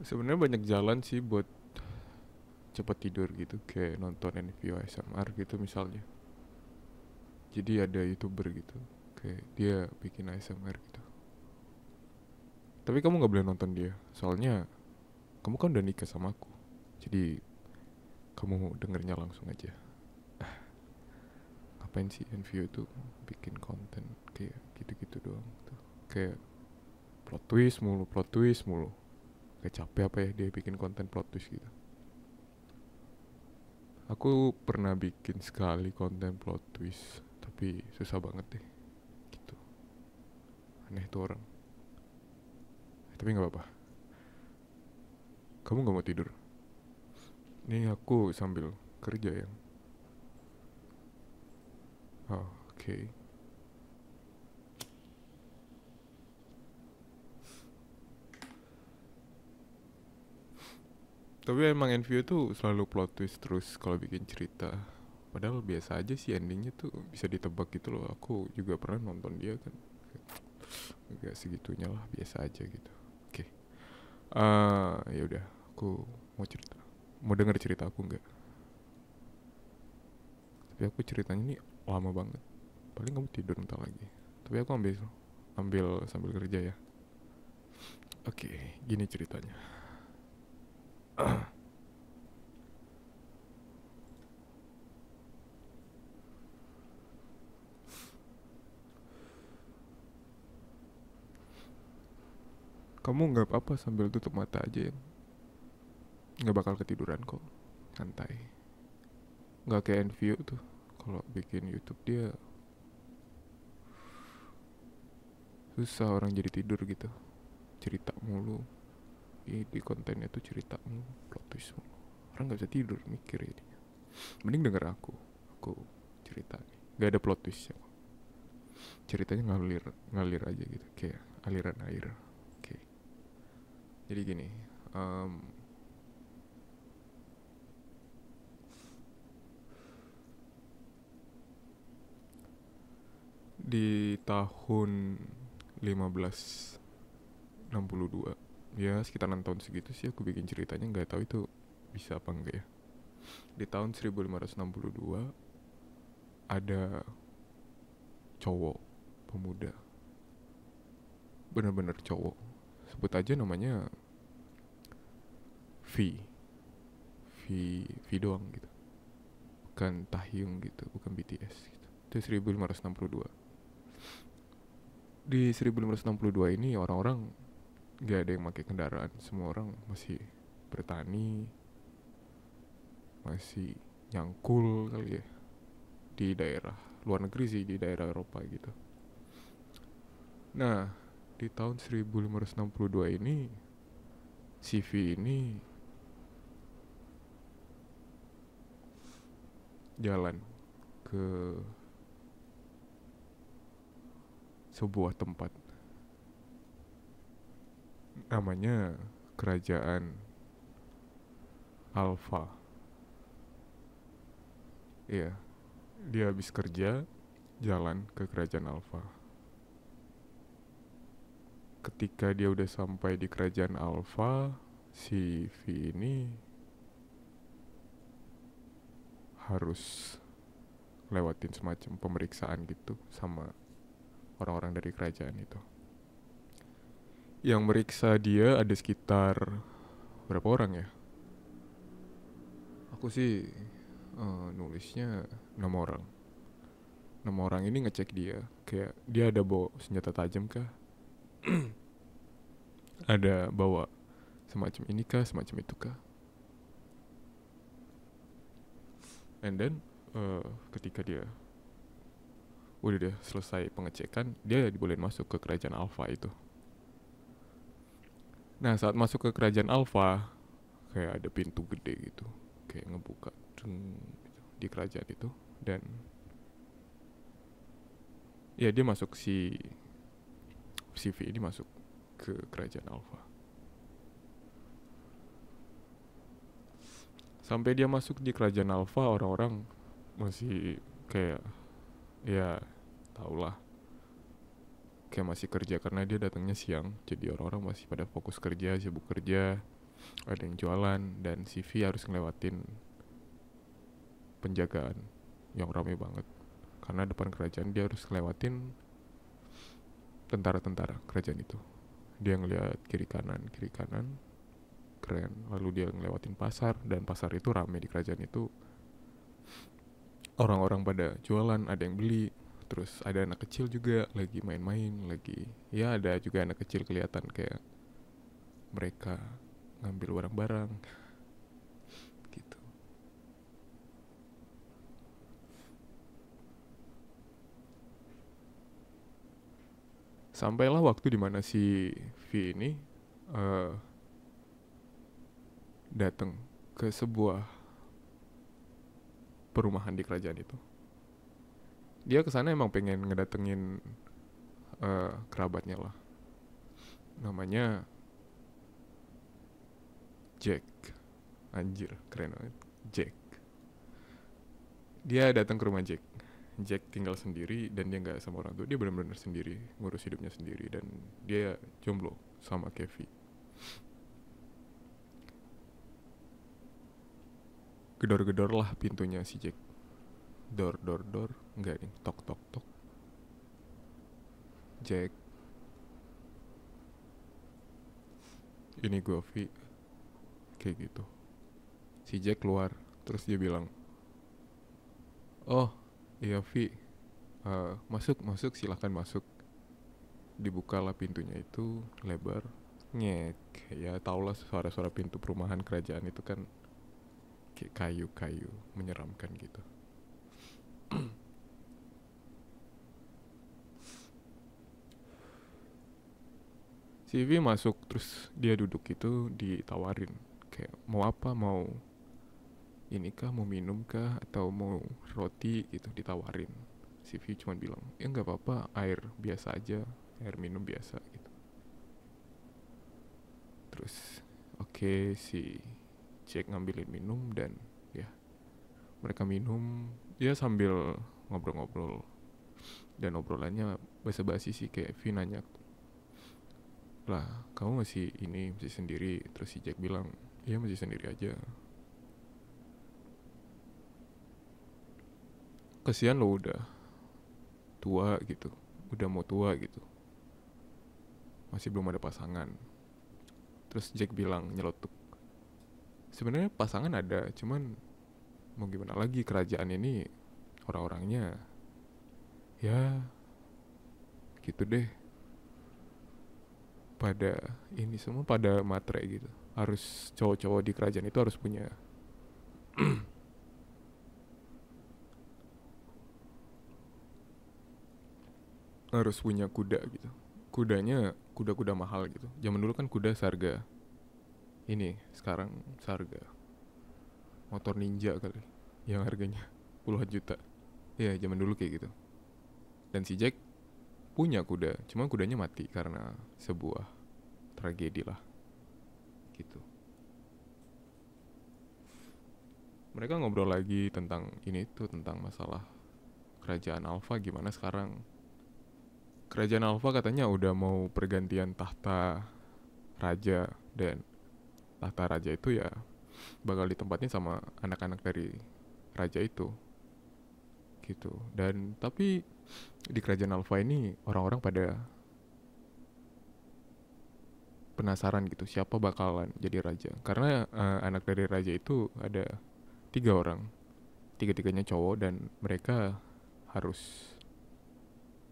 Sebenarnya banyak jalan sih buat cepat tidur gitu, kayak nonton NVO ASMR gitu misalnya. Jadi ada YouTuber gitu, kayak dia bikin ASMR gitu. Tapi kamu nggak boleh nonton dia, soalnya kamu kan udah nikah sama aku. Jadi kamu dengernya langsung aja. Ngapain sih NVO itu bikin konten kayak gitu-gitu doang tuh. Kayak plot twist mulu. Kayak capek apa ya dia bikin konten plot twist gitu. Aku pernah bikin sekali konten plot twist, tapi susah banget deh gitu. Aneh tuh orang. Tapi nggak apa-apa. Kamu nggak mau tidur? Ini aku sambil kerja ya. Oh, oke. Okay. Tapi emang NVO tuh selalu plot twist terus kalau bikin cerita. Padahal biasa aja sih endingnya tuh bisa ditebak gitu loh. Aku juga pernah nonton dia kan. Agak segitunya lah, biasa aja gitu. Oke. Okay. Ya udah, aku mau cerita. Mau denger cerita aku nggak? Tapi aku ceritanya ini lama banget. Paling kamu tidur ntar lagi. Tapi aku ambil ambil sambil kerja ya. Oke, okay, gini ceritanya. Kamu nggak apa-apa sambil tutup mata aja ya. Nggak bakal ketiduran kok. Santai. Nggak kayak Envio tuh. Kalau bikin YouTube dia susah orang jadi tidur gitu. Cerita mulu. Di kontennya tuh cerita mulu, plot twist mulu. Orang nggak bisa tidur mikir ini. Mending denger aku cerita nih. Gak ada plot twist ya. Ceritanya ngalir ngalir aja gitu, kayak aliran air. Oke. Jadi gini, em, di tahun 1562, ya sekitaran tahun segitu sih aku bikin ceritanya, nggak tahu itu bisa apa enggak ya. Di tahun 1562 ada cowok pemuda, bener-bener cowok, sebut aja namanya V. V doang gitu, bukan Tahyung gitu, bukan BTS gitu. Itu 1562. Di 1562 ini orang-orang gak ada yang pakai kendaraan, semua orang masih bertani, masih nyangkul kali ya, di daerah luar negeri sih, di daerah Eropa gitu. Nah, di tahun 1562 ini CV ini jalan ke sebuah tempat namanya Kerajaan Alpha. Iya, dia habis kerja jalan ke Kerajaan Alpha. Ketika dia udah sampai di Kerajaan Alpha, si V ini harus lewatin semacam pemeriksaan gitu sama orang-orang dari kerajaan itu. Yang meriksa dia ada sekitar berapa orang ya? Aku sih nulisnya 6 orang. 6 orang ini ngecek dia, kayak dia ada bawa senjata tajam kah? Ada bawa semacam ini kah, semacam itu kah? And then ketika dia udah deh selesai pengecekan, dia dibolehin masuk ke kerajaan Alpha itu. Nah, saat masuk ke kerajaan Alpha, kayak ada pintu gede gitu, kayak ngebuka gitu, di kerajaan itu. Dan ya dia masuk, si CV ini masuk ke kerajaan Alpha. Sampai dia masuk di kerajaan Alpha, orang-orang masih kayak, ya tau lah, kayak masih kerja karena dia datangnya siang. Jadi orang-orang masih pada fokus kerja, sibuk kerja. ada yang jualan, dan si V harus ngelewatin penjagaan yang ramai banget. Karena depan kerajaan dia harus ngelewatin tentara-tentara kerajaan itu. Dia ngeliat kiri kanan, keren. Lalu dia ngelewatin pasar, dan pasar itu rame di kerajaan itu. Orang-orang pada jualan, ada yang beli. Terus ada anak kecil juga lagi main-main, lagi ya ada juga anak kecil kelihatan kayak mereka ngambil barang-barang gitu. Sampailah waktu dimana si V ini uh, datang ke sebuah perumahan di kerajaan itu. Dia kesana emang pengen ngedatengin kerabatnya lah. Namanya Jack. Anjir, keren banget. Jack. Dia datang ke rumah Jack. Jack tinggal sendiri dan dia nggak sama orang tua. Dia benar-benar sendiri, ngurus hidupnya sendiri, dan dia jomblo sama Kevi. Gedor-gedor lah pintunya si Jack. Dor, enggak nih, tok. Jack, ini gue Vi. Kayak gitu. Si Jack keluar, terus dia bilang, oh iya Vi, masuk, silahkan masuk. Dibukalah pintunya itu lebar, nyek. Ya tau lah, suara-suara pintu perumahan kerajaan itu kan kayak kayu-kayu menyeramkan gitu. Si V masuk, terus dia duduk itu, ditawarin kayak mau apa, mau ini kah, mau minum kah, atau mau roti gitu, ditawarin. Si V cuma bilang, ya nggak apa-apa, air biasa aja, air minum biasa gitu. Terus oke, si Jack ngambilin minum, dan ya mereka minum ya sambil ngobrol-ngobrol, dan obrolannya basa-basi sih. Kayak V nanya, lah kamu masih sendiri? Terus si Jack bilang, iya masih sendiri aja. Kasihan lo udah tua gitu, udah mau tua gitu, masih belum ada pasangan. Terus Jack bilang nyelotuk, sebenarnya pasangan ada, cuman mau gimana lagi, kerajaan ini orang-orangnya ya gitu deh, pada ini semua pada matre gitu. Harus cowok-cowok di kerajaan itu harus punya harus punya kuda gitu. Kudanya kuda-kuda mahal gitu. Zaman dulu kan kuda seharga ini, sekarang seharga motor ninja kali, yang harganya puluhan juta. Ya zaman dulu kayak gitu. Dan si Jack punya kuda, cuma kudanya mati karena sebuah tragedi lah gitu. Mereka ngobrol lagi tentang ini tuh, tentang masalah kerajaan Alpha gimana sekarang. Kerajaan Alpha katanya udah mau pergantian tahta raja, dan tahta raja itu ya bakal ditempatin sama anak-anak dari raja itu gitu. Dan tapi di kerajaan Alpha ini orang-orang pada penasaran gitu, siapa bakalan jadi raja. Karena anak dari raja itu ada 3 orang, tiga-tiganya cowok, dan mereka harus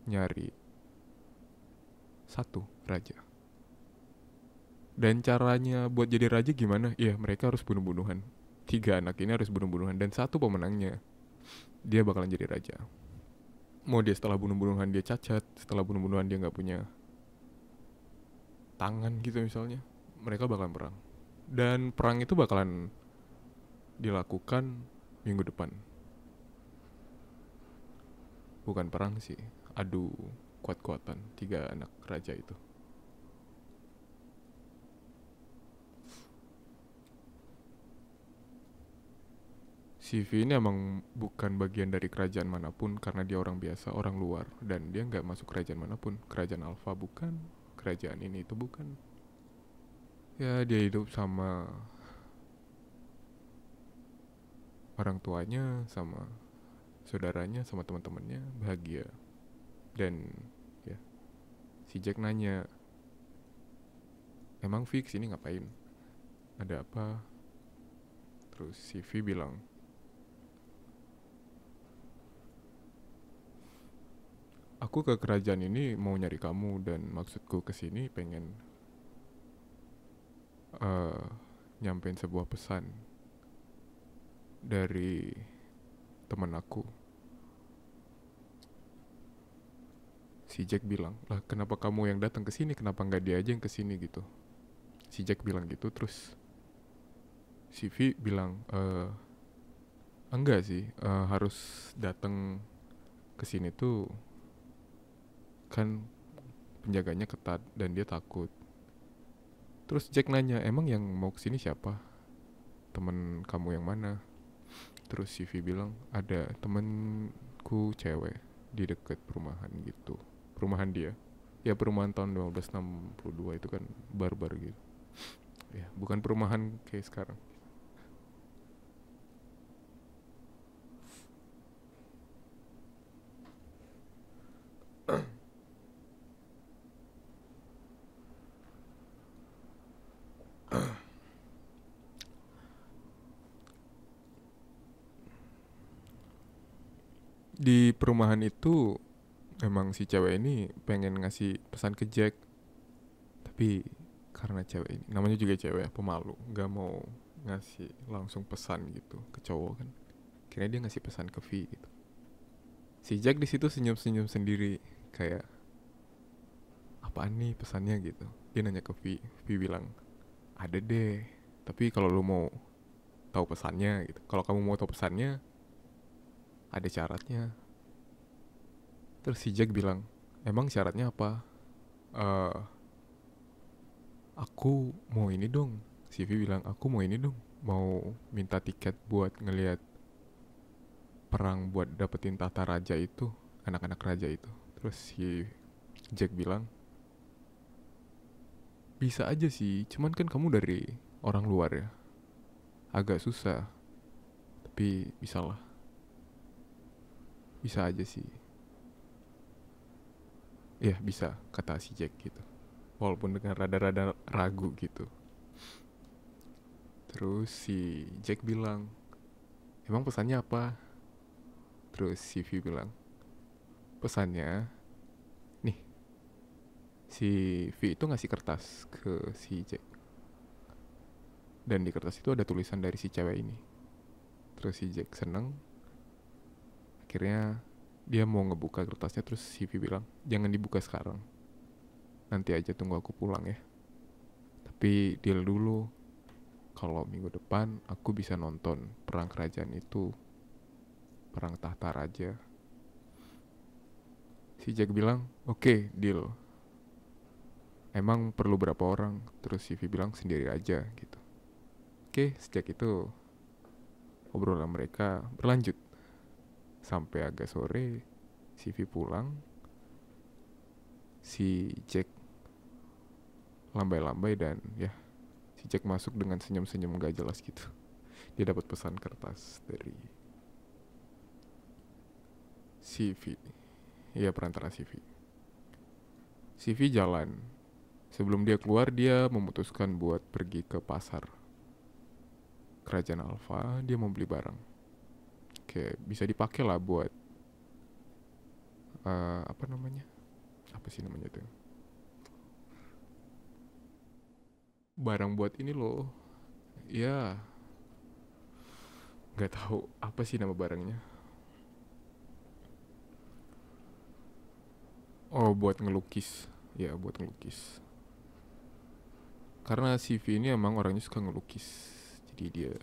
nyari satu raja. Dan caranya buat jadi raja gimana? Iya, mereka harus bunuh-bunuhan. 3 anak ini harus bunuh-bunuhan, dan satu pemenangnya dia bakalan jadi raja. Mau dia setelah bunuh-bunuhan dia cacat, setelah bunuh-bunuhan dia nggak punya tangan gitu misalnya, mereka bakalan perang. Dan perang itu bakalan dilakukan minggu depan. Bukan perang sih, adu kuat-kuatan 3 anak raja itu. CV ini emang bukan bagian dari kerajaan manapun, karena dia orang biasa, orang luar, dan dia nggak masuk kerajaan manapun. Kerajaan Alpha bukan, kerajaan ini itu bukan. Ya dia hidup sama orang tuanya, sama saudaranya, sama teman-temannya, bahagia. Dan ya, si Jack nanya, emang fix ini ngapain, ada apa? Terus si V bilang, aku ke kerajaan ini mau nyari kamu, dan maksudku kesini pengen uh, nyampein sebuah pesan dari temen aku. Si Jack bilang, lah kenapa kamu yang datang ke sini, kenapa nggak dia aja yang ke sini gitu. Si Jack bilang gitu, terus si V bilang, enggak sih, harus datang ke sini tuh kan penjaganya ketat dan dia takut. Terus Jack nanya, emang yang mau kesini siapa, temen kamu yang mana? Terus si V bilang, ada temenku cewek di deket perumahan gitu, perumahan dia. Ya perumahan tahun 1562 itu kan barbar gitu. Ya bukan perumahan kayak sekarang. Di perumahan itu memang si cewek ini pengen ngasih pesan ke Jack, tapi karena cewek ini namanya juga cewek ya, pemalu, nggak mau ngasih langsung pesan gitu ke cowok kan. Kira dia ngasih pesan ke V gitu. Si Jack di situ senyum-senyum sendiri, kayak apaan nih pesannya gitu. Dia nanya ke V, V bilang, ada deh, tapi kalau lu mau tahu pesannya gitu, kalau kamu mau tahu pesannya ada syaratnya. Terus si Jack bilang, emang syaratnya apa? Eh, aku mau ini dong. Si V bilang, aku mau ini dong, mau minta tiket buat ngelihat perang buat dapetin tahta raja itu, anak-anak raja itu. Terus si Jack bilang, bisa aja sih, cuman kan kamu dari orang luar ya, agak susah, tapi bisa lah, bisa aja sih. Ya bisa, kata si Jack gitu, walaupun dengan rada-rada ragu gitu. Terus si Jack bilang, emang pesannya apa? Terus si V bilang, pesannya, nih, si V itu ngasih kertas ke si Jack. Dan di kertas itu ada tulisan dari si cewek ini. Terus si Jack seneng, akhirnya dia mau ngebuka kertasnya. Terus si V bilang, jangan dibuka sekarang, nanti aja tunggu aku pulang ya. Tapi deal dulu, kalau minggu depan aku bisa nonton perang kerajaan itu, perang tahta raja. Si Jack bilang, oke, deal. Emang perlu berapa orang? Terus si V bilang, sendiri aja gitu. Oke, sejak itu obrolan mereka berlanjut sampai agak sore. Si V pulang, si Jack lambai-lambai, dan ya, si Jack masuk dengan senyum-senyum gak jelas gitu. Dia dapat pesan kertas dari si V. Iya, perantara si V. Si V jalan. Sebelum dia keluar, dia memutuskan buat pergi ke pasar kerajaan Alpha. Dia mau beli barang. Kayak bisa dipakai lah buat apa namanya? Apa sih namanya tuh? Barang buat ini loh. Ya, nggak tahu apa sih nama barangnya. Oh, buat ngelukis. Ya, buat ngelukis. Karena si V ini emang orangnya suka ngelukis. Jadi dia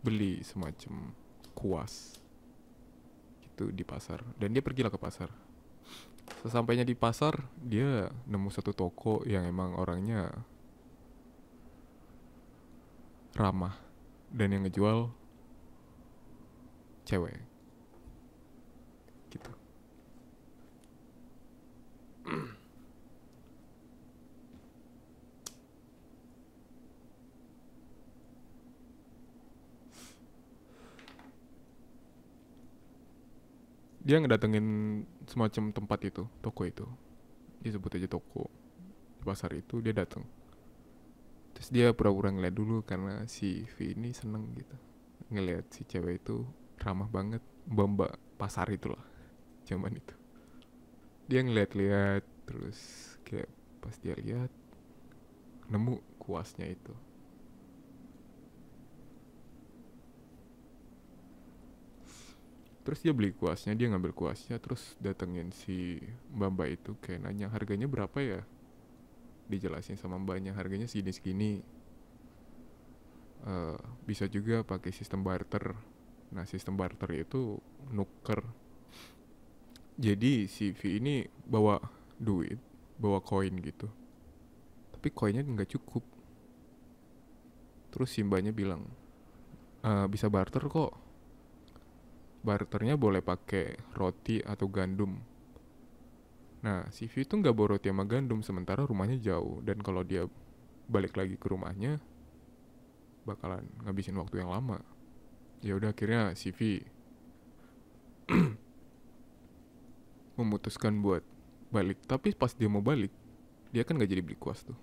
beli semacam kuas gitu di pasar. Dan dia pergilah ke pasar. Sesampainya di pasar, dia nemu satu toko yang emang orangnya ramah, dan yang ngejual cewek gitu. Dia ngedatengin semacam tempat itu, toko itu, dia sebut aja toko di pasar itu. Dia datang, terus dia pura-pura ngeliat dulu karena si V ini seneng gitu ngeliat si cewek itu ramah banget, mbak pasar itulah zaman itu. Dia ngeliat-liat terus, kayak pas dia lihat nemu kuasnya itu. Terus dia beli kuasnya, dia ngambil kuasnya, terus datengin si mbak itu, kayak nanya harganya berapa ya. Dijelasin sama mbaknya harganya segini-segini. Bisa juga pakai sistem barter. Nah, sistem barter itu nuker. Jadi si V ini bawa duit, bawa koin gitu. Tapi koinnya nggak cukup. Terus si mbaknya bilang, bisa barter kok. Barternya boleh pakai roti atau gandum. Nah, si V itu nggak bawa roti sama gandum, sementara rumahnya jauh. Dan kalau dia balik lagi ke rumahnya, bakalan ngabisin waktu yang lama. Ya udah, akhirnya si V memutuskan buat balik. Tapi pas dia mau balik, dia kan nggak jadi beli kuas tuh.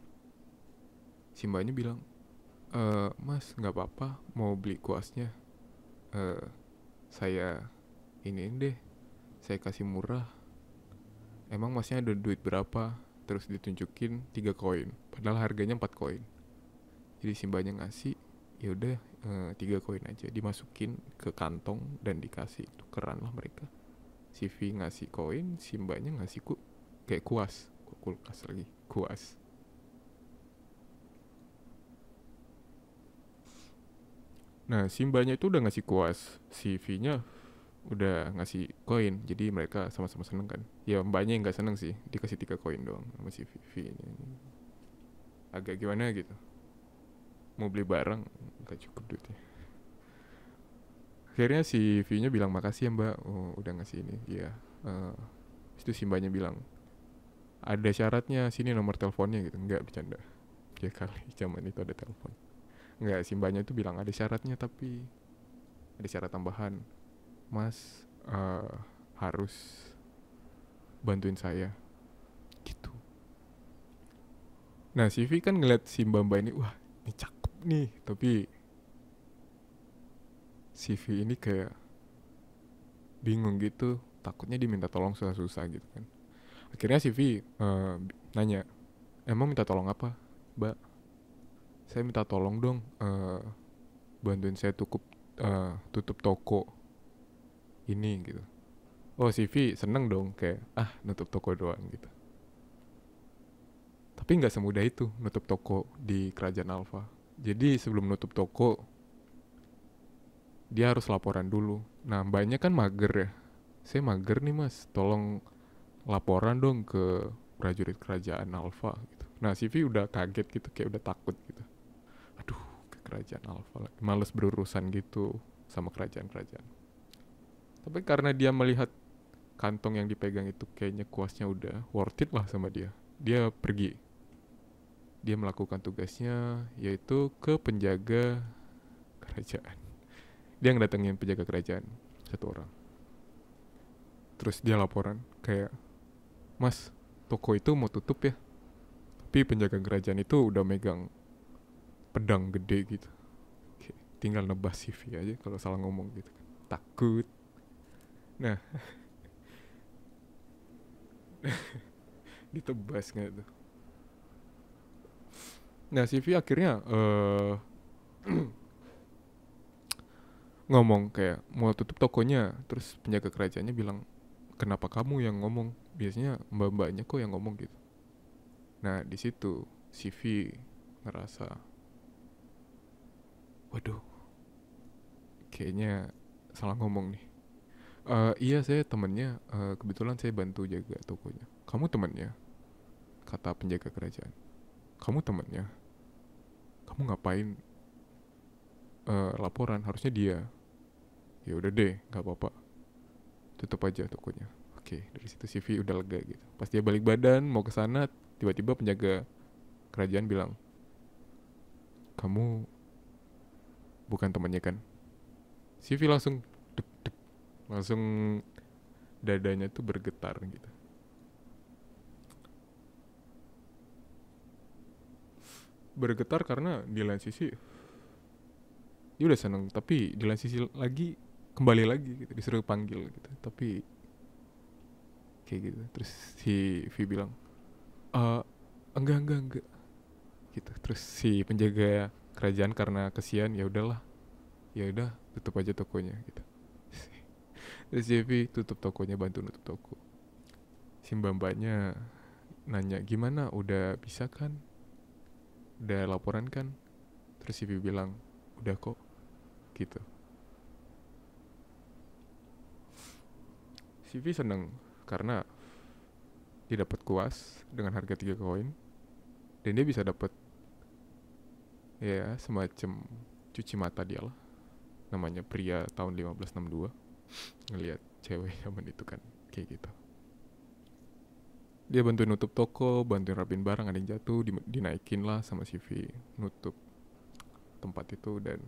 Si mbaknya bilang, mas nggak apa-apa mau beli kuasnya. Eh, saya ini deh, saya kasih murah. Emang masnya ada duit berapa? Terus ditunjukin 3 koin, padahal harganya 4 koin. Jadi si mbaknya ngasih, ya udah, 3 koin aja, dimasukin ke kantong dan dikasih, tukeran lah mereka. Si V ngasih koin, si mbaknya ngasih kayak kuas, kulkas lagi, kuas. Nah, si mbaknya itu udah ngasih kuas, si V-nya udah ngasih koin, jadi mereka sama-sama seneng kan. Ya mbaknya yang nggak seneng sih, dikasih 3 koin doang sama si V ini. Agak gimana gitu, mau beli barang nggak cukup duitnya. Akhirnya si V-nya bilang makasih ya mbak, oh, udah ngasih ini. Iya. Uh, itu si mbaknya bilang ada syaratnya, sini nomor teleponnya gitu. Nggak, bercanda. Ya kali zaman itu ada telepon. Nggak, si mbaknya itu bilang ada syaratnya, tapi ada syarat tambahan. Mas, harus bantuin saya gitu. Nah, si V kan ngeliat si mbak ini, wah ini cakep nih. Tapi si V ini kayak bingung gitu, takutnya diminta tolong susah-susah gitu kan. Akhirnya si V nanya, emang minta tolong apa mbak? Saya minta tolong dong, bantuin saya tutup toko ini gitu. Oh, si V seneng dong, kayak nutup toko doang gitu. Tapi nggak semudah itu nutup toko di kerajaan Alpha. Jadi sebelum nutup toko, dia harus laporan dulu. Nah, mbaknya kan mager ya. Saya mager nih mas, tolong laporan dong ke prajurit kerajaan Alpha gitu. Nah, si V udah kaget gitu, kayak udah takut gitu. Aduh, ke kerajaan Alpha lagi. Males berurusan gitu sama kerajaan-kerajaan. Tapi karena dia melihat kantong yang dipegang itu kayaknya kuasnya udah worth it lah sama dia. Dia pergi. Dia melakukan tugasnya, yaitu ke penjaga kerajaan. Dia ngedatengin penjaga kerajaan, satu orang. Terus dia laporan kayak, mas, toko itu mau tutup ya. Tapi penjaga kerajaan itu udah megang pedang gede gitu. Tinggal nebas CV aja kalau salah ngomong gitu kan. Takut. Nah, ditebas nggak tuh? Nah, CV akhirnya ngomong kayak mau tutup tokonya. Terus penjaga kerajaannya bilang, kenapa kamu yang ngomong? Biasanya mbak-mbaknya kok yang ngomong gitu. Nah, di situ CV ngerasa, waduh, kayaknya salah ngomong nih. Iya, saya temennya, kebetulan saya bantu jaga tokonya. Kamu temennya? Kata penjaga kerajaan. Kamu temennya? Kamu ngapain laporan? Harusnya dia. Ya udah deh, nggak apa-apa. Tutup aja tokonya. Oke, dari situ CV udah lega gitu. Pas dia balik badan mau ke sana, tiba-tiba penjaga kerajaan bilang, kamu bukan temannya kan? CV langsung dek, dek, langsung dadanya tuh bergetar gitu. Bergetar karena di lain sisi dia udah seneng, tapi di lain sisi lagi kembali lagi gitu, disuruh panggil gitu, tapi kayak gitu. Terus si V bilang, enggak gitu. Terus si penjaga kerajaan karena kesian, ya udahlah, ya udah tutup aja tokonya gitu. Terus si V tutup tokonya, bantu nutup toko. Si mbak-mbaknya nanya, gimana, udah bisa kan, udah laporan kan? Terus si V bilang, udah kok gitu. Si V seneng karena dia dapat kuas dengan harga 3 koin, dan dia bisa dapat ya semacam cuci mata dia lah, namanya pria tahun 1562 ngelihat cewek zaman itu kan kayak gitu. Dia bantuin nutup toko, bantuin rapin barang, ada yang jatuh, dinaikin lah sama si V, nutup tempat itu. Dan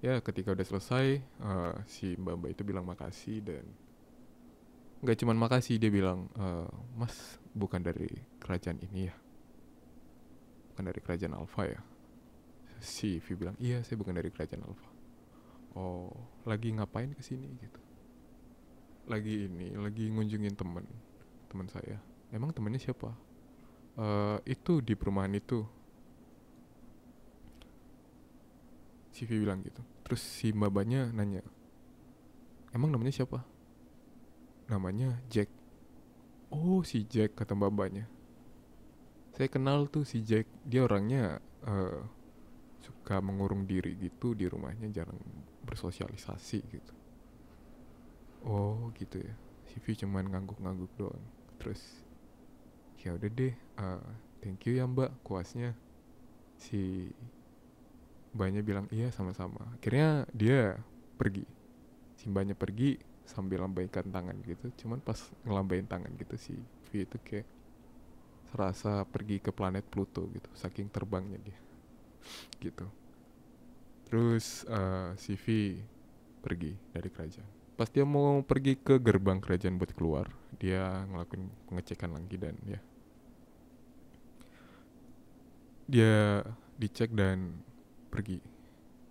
ya ketika udah selesai, si mbak-mbak itu bilang makasih, dan nggak cuman makasih, dia bilang, mas bukan dari kerajaan ini ya, bukan dari kerajaan Alpha ya. Si V bilang, iya saya bukan dari kerajaan Alpha. Oh, lagi ngapain kesini gitu? Lagi ngunjungin teman saya. Emang temannya siapa? Itu di perumahan itu. Si V bilang gitu. Terus si mbak-mbaknya nanya, emang namanya siapa? Namanya Jack. Oh si Jack, kata mbak-mbaknya. Saya kenal tuh si Jack. Dia orangnya suka mengurung diri gitu di rumahnya, jarang bersosialisasi gitu. Oh gitu ya. Si V cuman ngangguk-ngangguk doang. Terus ya udah deh, thank you ya mbak kuasnya. Si mbaknya bilang iya sama-sama. Akhirnya dia pergi. Si mbaknya pergi sambil lambaikan tangan gitu. Cuman pas ngelambain tangan gitu, si V itu kayak serasa pergi ke planet Pluto gitu, saking terbangnya dia gitu. Terus si V pergi dari kerajaan. Pas dia mau pergi ke gerbang kerajaan buat keluar, dia ngelakuin pengecekan lagi, dan ya dia dicek dan pergi.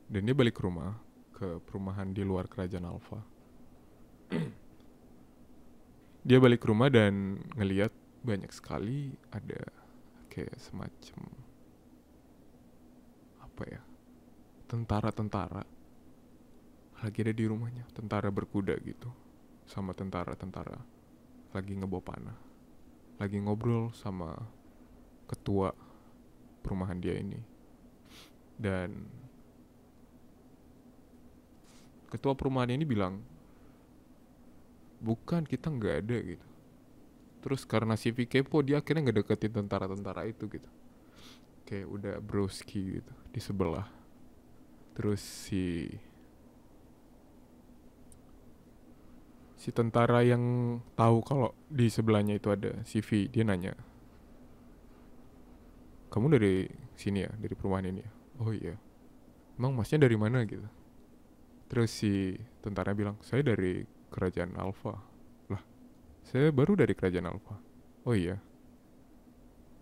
Dan dia balik ke rumah, ke perumahan di luar kerajaan Alpha. Dia balik ke rumah dan ngeliat banyak sekali ada kayak semacam apa ya, tentara-tentara lagi ada di rumahnya, tentara berkuda gitu, sama tentara-tentara lagi ngebawa panah, lagi ngobrol sama ketua perumahan dia ini. Dan ketua perumahan ini bilang, bukan, kita nggak ada gitu. Terus karena si V kepo, dia akhirnya nggak deketin tentara-tentara itu gitu, kayak udah broski gitu di sebelah. Terus si tentara yang tahu kalau di sebelahnya itu ada si V, dia nanya, kamu dari sini ya, dari perumahan ini ya? Oh iya. Emang masnya dari mana gitu? Terus si tentara bilang, saya dari kerajaan Alpha. Lah, saya baru dari kerajaan Alpha. Oh iya.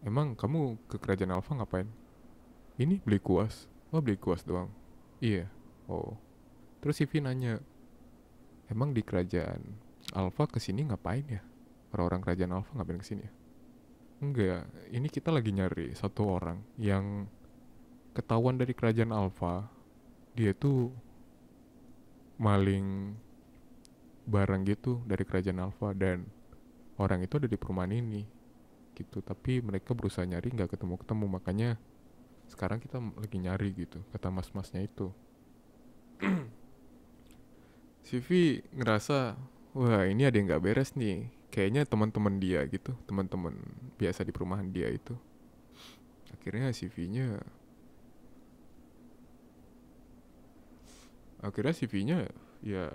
Emang kamu ke kerajaan Alpha ngapain? Ini beli kuas. Oh beli kuas doang. Iya. Oh. Terus si V nanya, emang di kerajaan Alpha kesini ngapain ya? Orang-orang kerajaan Alpha ngapain kesini ya? Enggak, ini kita lagi nyari satu orang yang ketahuan dari kerajaan Alpha. Dia tuh maling barang gitu dari kerajaan Alpha, dan orang itu ada di perumahan ini gitu. Tapi mereka berusaha nyari, nggak ketemu-ketemu, makanya sekarang kita lagi nyari gitu, kata mas-masnya itu. Si V ngerasa, wah ini ada yang nggak beres nih. Kayaknya teman-teman dia gitu, teman-teman biasa di perumahan dia itu. Akhirnya si V-nya, akhirnya si V-nya ya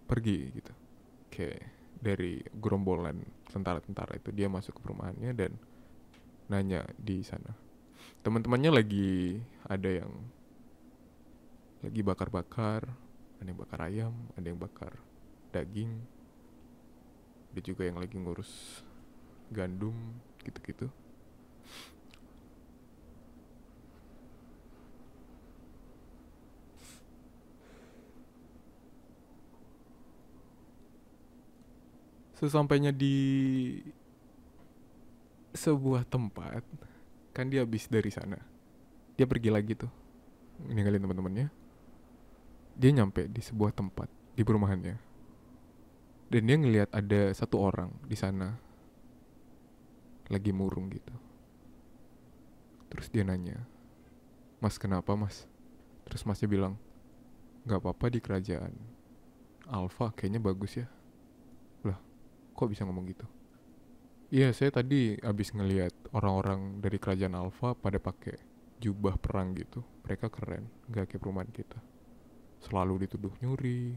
pergi gitu. Kayak dari gerombolan tentara-tentara itu, dia masuk ke perumahannya dan nanya di sana. Teman-temannya lagi ada yang lagi bakar-bakar, ada yang bakar ayam, ada yang bakar daging, ada juga yang lagi ngurus gandum gitu-gitu. Sesampainya di sebuah tempat, kan dia habis dari sana, dia pergi lagi tuh ninggalin teman-temannya. Dia nyampe di sebuah tempat di perumahannya, dan dia ngelihat ada satu orang di sana lagi murung gitu. Terus dia nanya, "Mas, kenapa mas?" Terus masnya bilang, "Gak apa-apa, di kerajaan Alpha kayaknya bagus ya." Lah, kok bisa ngomong gitu? Iya, saya tadi abis ngelihat orang-orang dari kerajaan Alpha pada pakai jubah perang gitu. Mereka keren, gak kayak perumahan kita. Selalu dituduh nyuri,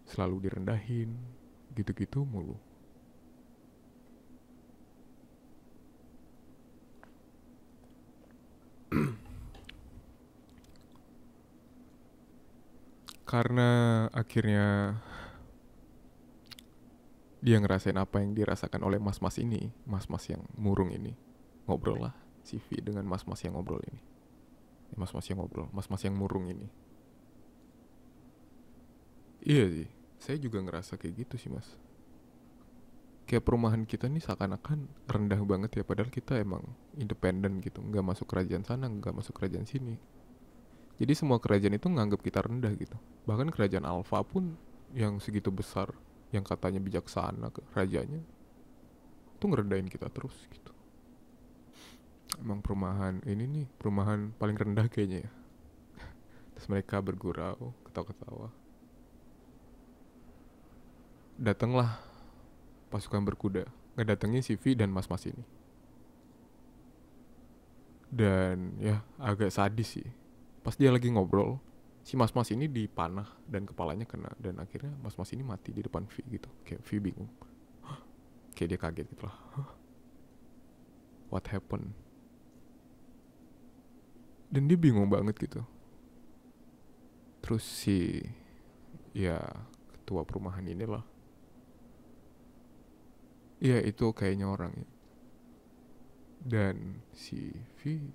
selalu direndahin, gitu-gitu mulu. Karena akhirnya dia ngerasain apa yang dirasakan oleh mas-mas ini, mas-mas yang murung ini. Ngobrol lah si V dengan mas-mas yang ngobrol ini. Mas-mas yang ngobrol, mas-mas yang murung ini. Iya sih, saya juga ngerasa kayak gitu sih mas. Kayak perumahan kita nih seakan-akan rendah banget ya, padahal kita emang independen gitu, nggak masuk kerajaan sana, nggak masuk kerajaan sini. Jadi semua kerajaan itu nganggap kita rendah gitu. Bahkan kerajaan Alpha pun yang segitu besar, yang katanya bijaksana ke rajanya, tuh ngerendahin kita terus gitu. Emang perumahan ini nih perumahan paling rendah kayaknya ya. Terus mereka bergurau, ketawa-ketawa. Datanglah pasukan berkuda, ngedatengin si V dan mas-mas ini. Dan ya agak sadis sih. Pas dia lagi ngobrol, si mas-mas ini dipanah dan kepalanya kena, dan akhirnya mas-mas ini mati di depan V gitu. Kayak V bingung. Kayak dia kaget gitu lah. What happened? Dan dia bingung banget gitu. Terus si ya ketua perumahan inilah, iya itu kayaknya orang ya. Dan si V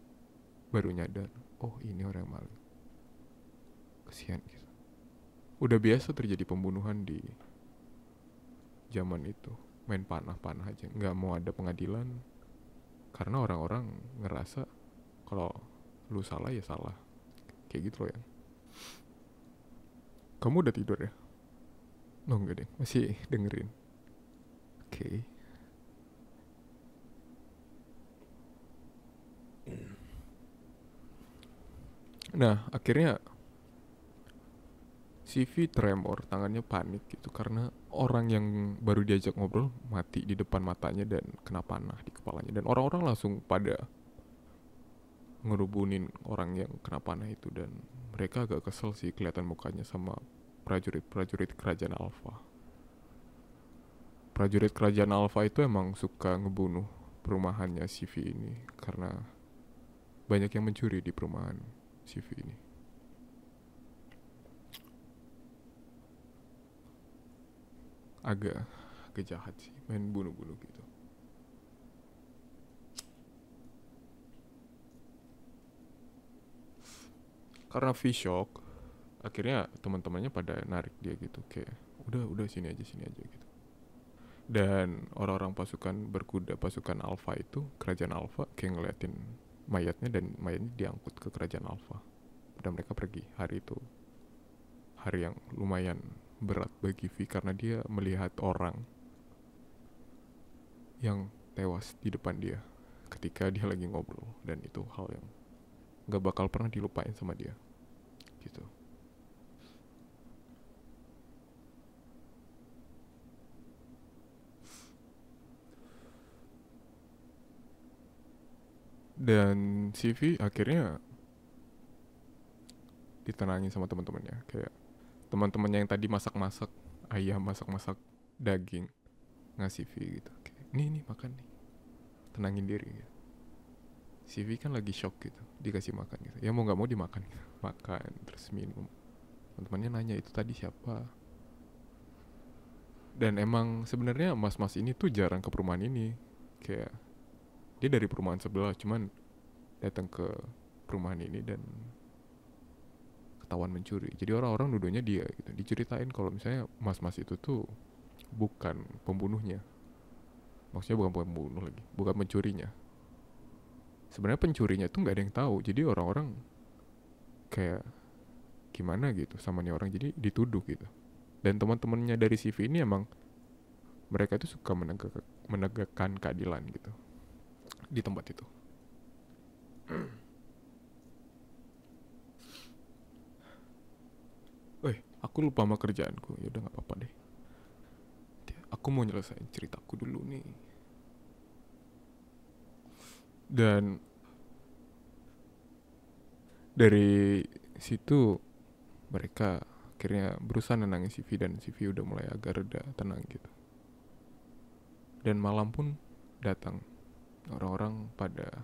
baru nyadar, oh ini orang maling. Kesian gitu. Udah biasa terjadi pembunuhan di zaman itu. Main panah-panah aja, nggak mau ada pengadilan. Karena orang-orang ngerasa kalau lu salah ya salah. Kayak gitu loh ya. Kamu udah tidur ya? Oh enggak deh, masih dengerin. Oke. Okay. Nah, akhirnya si V tremor, tangannya panik gitu karena orang yang baru diajak ngobrol mati di depan matanya dan kena panah di kepalanya, dan orang-orang langsung pada ngerubunin orang yang kena panah itu, dan mereka agak kesel sih kelihatan mukanya sama prajurit-prajurit kerajaan Alpha. Prajurit kerajaan Alpha itu emang suka ngebunuh perumahannya si V ini karena banyak yang mencuri di perumahan si V ini. Agak jahat sih main bunuh-bunuh gitu. Karena V shock, akhirnya teman-temannya pada narik dia gitu, kayak udah sini aja gitu. Dan orang-orang pasukan berkuda, pasukan Alpha itu, kerajaan Alpha, kayak ngeliatin mayatnya, dan mayatnya diangkut ke kerajaan Alpha. Dan mereka pergi. Hari itu hari yang lumayan berat bagi V karena dia melihat orang yang tewas di depan dia ketika dia lagi ngobrol, dan itu hal yang gak bakal pernah dilupain sama dia gitu. Dan CV akhirnya ditenangin sama teman-temannya, kayak teman-temannya yang tadi masak-masak ayam, masak-masak daging, ngasih V gitu, kayak, nih makan nih, tenangin diri gitu. CV kan lagi shock gitu, dikasih makan gitu, ya mau nggak mau dimakan gitu. Makan terus minum. Teman-temannya nanya, itu tadi siapa? Dan emang sebenarnya mas-mas ini tuh jarang ke perumahan ini. Kayak dia dari perumahan sebelah, cuman datang ke perumahan ini dan ketahuan mencuri. Jadi orang-orang nuduhnya dia gitu. Diceritain kalau misalnya mas-mas itu tuh bukan pembunuhnya. Maksudnya bukan pembunuh lagi, bukan pencurinya. Sebenarnya pencurinya tuh nggak ada yang tahu. Jadi orang-orang kayak gimana gitu sama nih orang, jadi dituduh gitu. Dan teman-temannya dari CV ini emang mereka itu suka menegakkan keadilan gitu di tempat itu. Aku lupa sama kerjaanku. Ya udah nggak apa-apa deh. Aku mau nyelesain ceritaku dulu nih. Dan dari situ mereka akhirnya berusaha nenangin CV dan CV udah mulai agak reda, tenang gitu. Dan malam pun datang. Orang-orang pada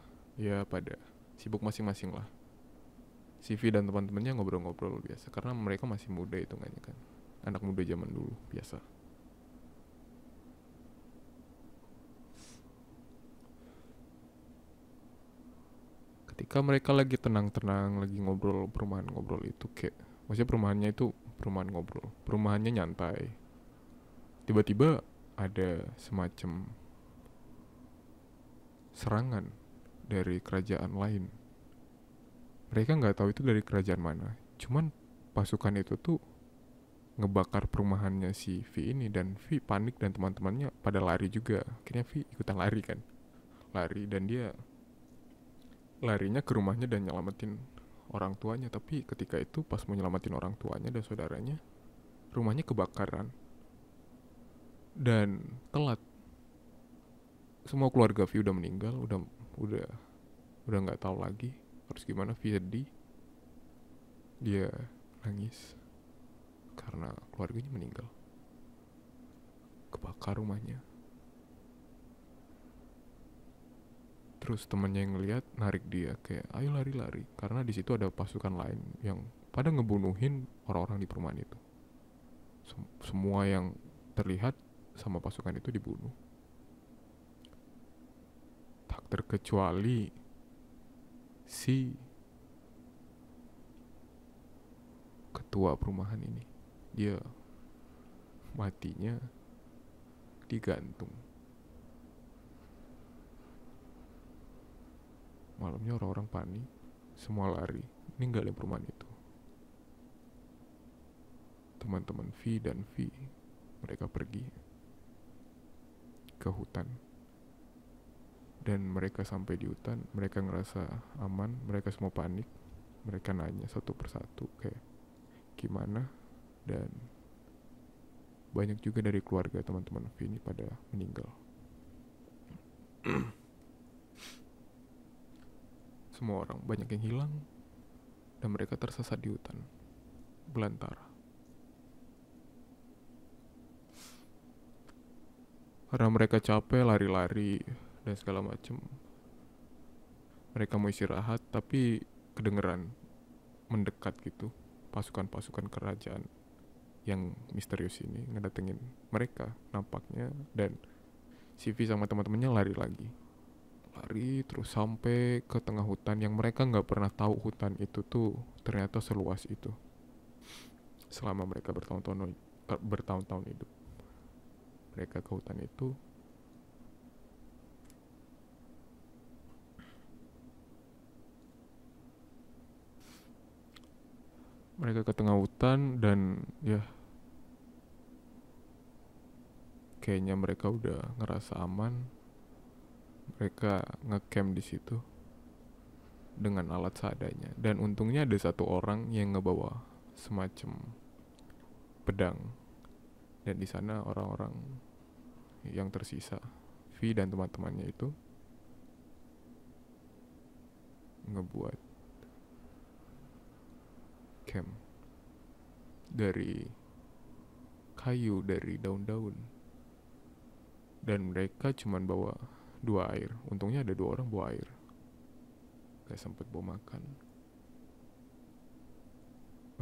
sibuk masing-masing lah. CV dan teman-temannya ngobrol-ngobrol biasa karena mereka masih muda hitungannya kan. Anak muda zaman dulu biasa. Ketika mereka lagi tenang-tenang, lagi ngobrol perumahan ngobrol itu kayak, maksudnya perumahannya itu perumahan ngobrol, perumahannya nyantai. Tiba-tiba ada semacam serangan dari kerajaan lain. Mereka nggak tahu itu dari kerajaan mana. Cuman pasukan itu tuh ngebakar perumahannya si V ini, dan V panik dan teman-temannya pada lari juga. Akhirnya V ikutan lari kan. Lari dan dia larinya ke rumahnya dan nyelamatin orang tuanya. Tapi ketika itu pas mau nyelamatin orang tuanya dan saudaranya, rumahnya kebakaran dan telat. Semua keluarga V udah meninggal, udah udah nggak tahu lagi harus gimana. V sedih, dia nangis karena keluarganya meninggal, kebakar rumahnya. Terus temannya yang ngeliat narik dia kayak ayo lari-lari karena di situ ada pasukan lain yang pada ngebunuhin orang-orang di perumahan itu. Semua yang terlihat sama pasukan itu dibunuh, tak terkecuali si ketua perumahan ini. Dia matinya digantung. Malamnya orang-orang panik, semua lari, ninggalin perumahan itu. Teman-teman V dan V, mereka pergi ke hutan. Dan mereka sampai di hutan, mereka ngerasa aman, mereka semua panik. Mereka nanya satu persatu kayak gimana, dan banyak juga dari keluarga teman-teman V ini pada meninggal. Semua orang, banyak yang hilang, dan mereka tersesat di hutan belantara. Karena mereka capek lari-lari dan segala macam, mereka mau istirahat tapi kedengeran mendekat gitu pasukan-pasukan kerajaan yang misterius ini ngedatengin mereka nampaknya. Dan CV sama teman-temannya lari lagi, lari terus sampai ke tengah hutan yang mereka nggak pernah tahu hutan itu tuh ternyata seluas itu selama mereka bertahun-tahun hidup. Mereka ke hutan itu, mereka ke tengah hutan dan ya kayaknya mereka udah ngerasa aman. Mereka ngecamp di situ dengan alat seadanya. Dan untungnya ada satu orang yang ngebawa semacam pedang. Dan di sana orang-orang yang tersisa, V dan teman-temannya itu, ngebuat camp dari kayu, dari daun-daun. Dan mereka cuman bawa 2 air. Untungnya ada 2 orang bawa air, gak sempet bawa makan.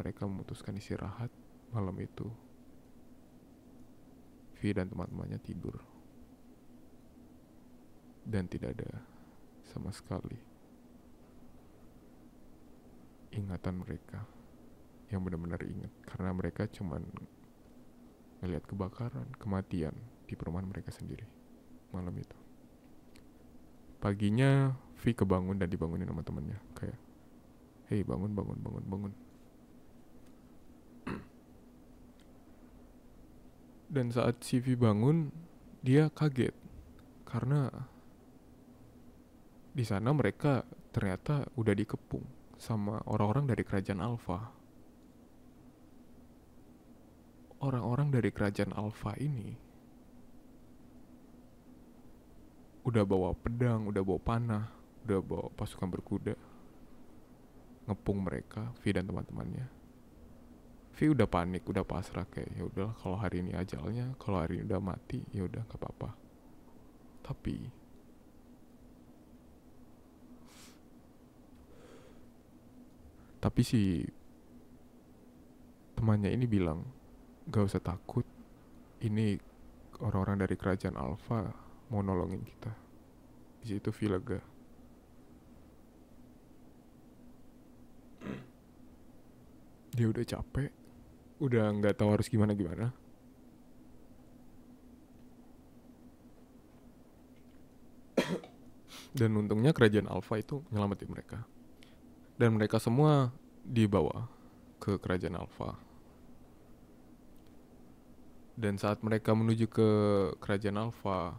Mereka memutuskan istirahat malam itu. V V dan teman-temannya tidur. Dan tidak ada sama sekali ingatan mereka yang benar-benar ingat. Karena mereka cuman ngelihat kebakaran, kematian di perumahan mereka sendiri malam itu. Paginya V kebangun dan dibangunin sama temannya, kayak, "Hei, bangun, bangun, bangun, bangun." Dan saat si V bangun, dia kaget karena di sana mereka ternyata udah dikepung sama orang-orang dari kerajaan Alpha. Orang-orang dari kerajaan Alpha ini udah bawa pedang, udah bawa panah, udah bawa pasukan berkuda, ngepung mereka, V dan teman-temannya. V udah panik, udah pasrah, kayak ya udahlah, kalau hari ini ajalnya, kalau hari ini udah mati, ya udah nggak apa-apa. Tapi si temannya ini bilang, "Gak usah takut, ini orang-orang dari kerajaan Alpha mau nolongin kita." Di situ V lega. Dia udah capek, udah nggak tahu harus gimana. Dan untungnya kerajaan Alpha itu nyelamatin mereka. Dan mereka semua dibawa ke kerajaan Alpha. Dan saat mereka menuju ke kerajaan Alpha,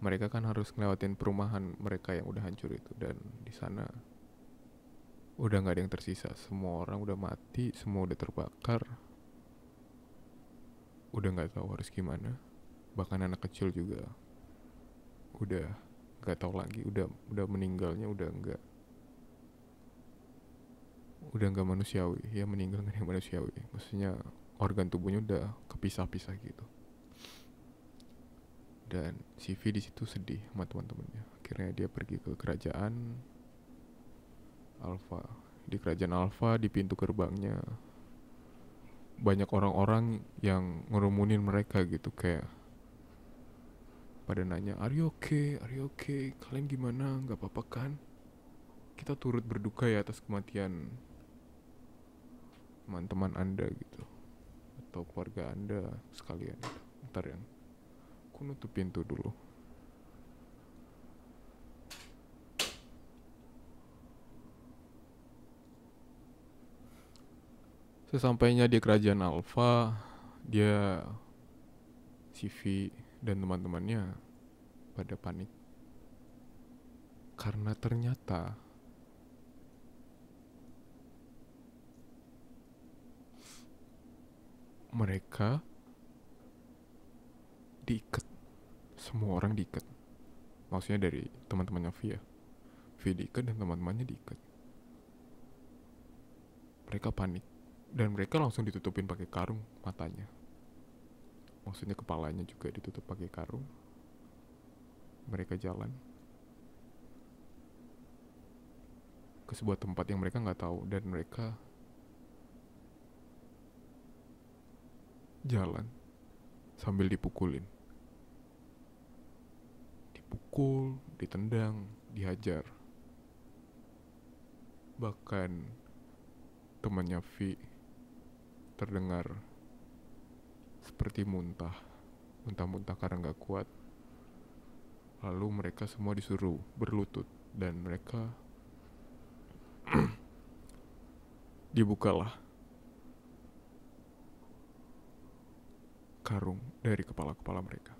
mereka kan harus ngelewatin perumahan mereka yang udah hancur itu. Dan di sana udah nggak ada yang tersisa. Semua orang udah mati, semua udah terbakar. Udah nggak tahu harus gimana. Bahkan anak kecil juga udah nggak tahu lagi. Udah meninggalnya udah nggak manusiawi. Ya meninggal nggak manusiawi. Maksudnya organ tubuhnya udah kepisah-pisah gitu. Dan si V di situ sedih sama teman-temannya. Akhirnya dia pergi ke kerajaan Alpha. Di kerajaan Alpha, di pintu gerbangnya banyak orang-orang yang ngerumunin mereka gitu, kayak pada nanya, "Are you okay? Are you okay? Kalian gimana? Gak apa-apa kan? Kita turut berduka ya atas kematian teman-teman Anda gitu, atau keluarga Anda sekalian." Ntar ya, aku nutup pintu dulu. Sesampainya di kerajaan Alpha, dia, si V dan teman-temannya pada panik. Karena ternyata mereka diikat. Semua orang diikat. Maksudnya dari teman-temannya V ya. V diikat dan teman-temannya diikat. Mereka panik. Dan mereka langsung ditutupin pakai karung matanya. Maksudnya kepalanya juga ditutup pakai karung. Mereka jalan ke sebuah tempat yang mereka nggak tahu, dan mereka jalan sambil dipukul, ditendang, dihajar. Bahkan temannya V terdengar seperti muntah-muntah karena nggak kuat. Lalu mereka semua disuruh berlutut dan mereka dibukalah karung dari kepala-kepala mereka.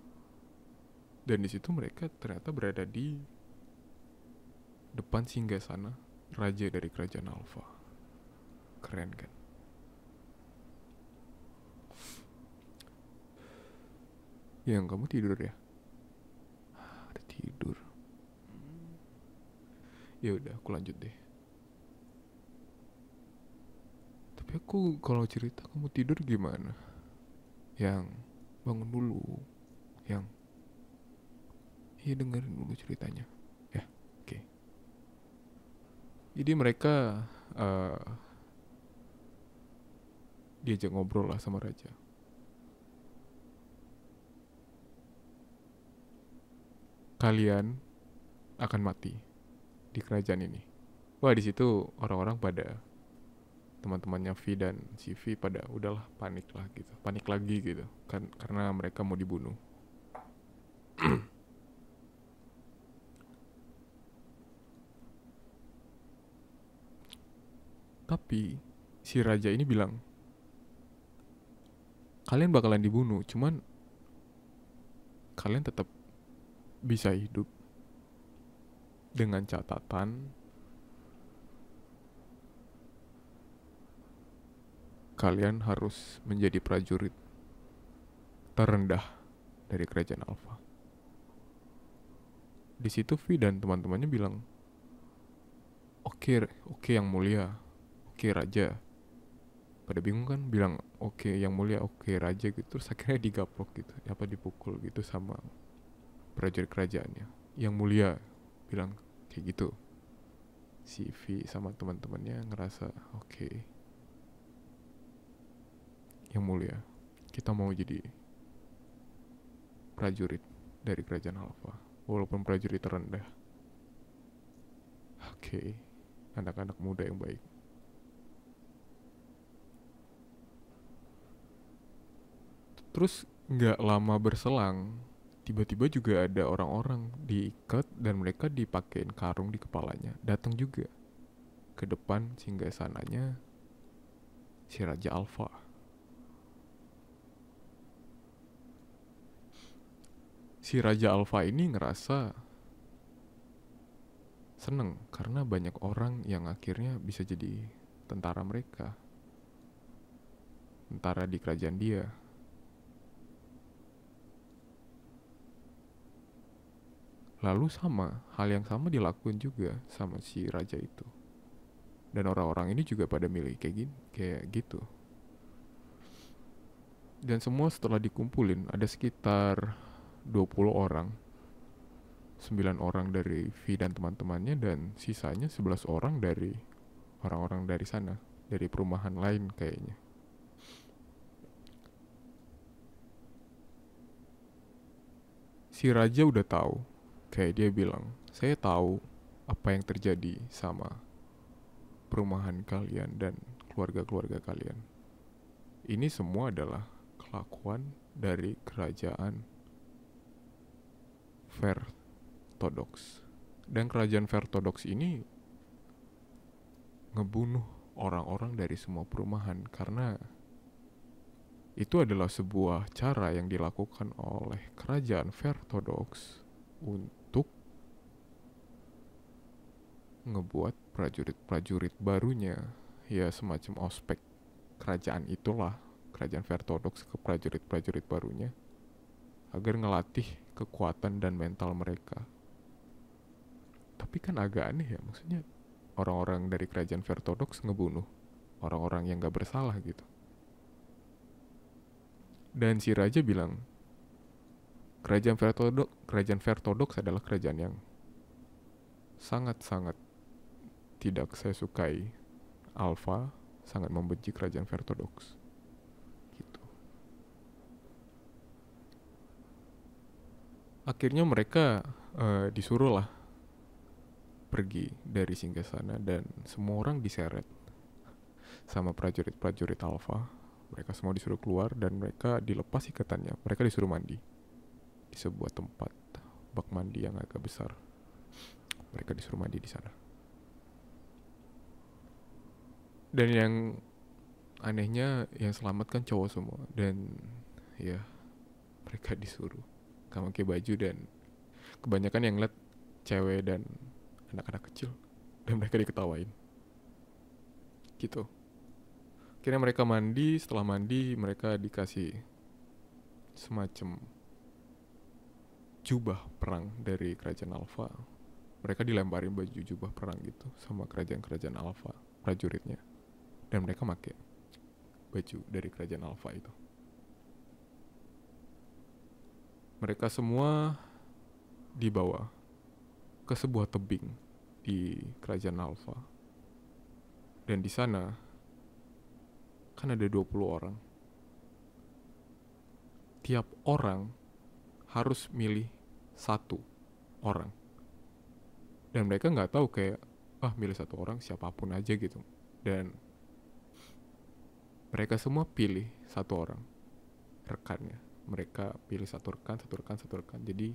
Dan di situ mereka ternyata berada di depan singgasana raja dari kerajaan Alpha. Keren kan? Yang kamu tidur ya? Udah tidur. Ya udah, aku lanjut deh. Tapi aku kalau cerita kamu tidur gimana? Yang bangun dulu. Yang dengerin dulu ceritanya. Ya, oke. Jadi mereka diajak ngobrol lah sama raja. kalian akan mati di kerajaan ini. Wah, di situ orang-orang pada, teman-temannya V dan si V pada udahlah panik lah gitu, panik lagi gitu kan, karena mereka mau dibunuh. Tapi si raja ini bilang, kalian bakalan dibunuh, cuman kalian tetap bisa hidup dengan catatan kalian harus menjadi prajurit terendah dari kerajaan Alpha. Di situ V dan teman-temannya bilang, oke, oke yang mulia, oke raja. Pada bingung kan, bilang oke yang mulia, oke raja gitu. Terus akhirnya digaplok gitu, apa dipukul gitu sama prajurit kerajaannya. Yang mulia bilang kayak gitu. Si V sama teman-temannya ngerasa oke, yang mulia, kita mau jadi prajurit dari kerajaan Alpha, walaupun prajurit terendah. Oke, anak-anak muda yang baik. Terus nggak lama berselang, tiba-tiba juga ada orang-orang diikat dan mereka dipakein karung di kepalanya, datang juga ke depan singgasananya si Raja Alpha. Si Raja Alpha ini ngerasa seneng karena banyak orang yang akhirnya bisa jadi tentara mereka, tentara di kerajaan dia. Lalu hal yang sama dilakuin juga sama si raja itu. Dan orang-orang ini juga pada milih kayak gitu. Dan semua setelah dikumpulin ada sekitar 20 orang. 9 orang dari V dan teman-temannya, dan sisanya 11 orang dari orang-orang dari sana, dari perumahan lain kayaknya. Si raja udah tahu, kayak dia bilang, saya tahu apa yang terjadi sama perumahan kalian dan keluarga-keluarga kalian. Ini semua adalah kelakuan dari kerajaan Vertodox. Dan kerajaan Vertodox ini ngebunuh orang-orang dari semua perumahan karena itu adalah sebuah cara yang dilakukan oleh kerajaan Vertodox untuk ngebuat prajurit-prajurit barunya, ya semacam ospek kerajaan itulah, kerajaan Vertodox ke prajurit-prajurit barunya agar ngelatih kekuatan dan mental mereka. Tapi kan agak aneh ya, maksudnya orang-orang dari kerajaan Vertodox ngebunuh orang-orang yang gak bersalah gitu. Dan si raja bilang, kerajaan Vertodox adalah kerajaan yang sangat-sangat tidak saya sukai. Alpha sangat membenci kerajaan Vertodox. Gitu. Akhirnya mereka disuruh lah pergi dari singgasana dan semua orang diseret sama prajurit-prajurit Alpha. Mereka semua disuruh keluar dan mereka dilepas ikatannya. Mereka disuruh mandi di sebuah tempat bak mandi yang agak besar. Mereka disuruh mandi di sana. Dan yang anehnya yang selamat kan cowok semua, dan ya mereka disuruh gak pakai baju, dan kebanyakan yang liat cewek dan anak-anak kecil, dan mereka diketawain gitu. Akhirnya mereka mandi, setelah mandi mereka dikasih semacam jubah perang dari kerajaan Alpha. Mereka dilemparin baju jubah perang gitu sama kerajaan-kerajaan Alpha, prajuritnya. Dan mereka pakai baju dari kerajaan Alpha itu. Mereka semua dibawa ke sebuah tebing di kerajaan Alpha. Dan di sana kan ada 20 orang. Tiap orang harus milih satu orang. Dan mereka nggak tahu kayak milih satu orang siapapun aja gitu. Dan mereka semua pilih satu orang rekannya. Mereka pilih satu rekan, satu rekan, satu rekan. Jadi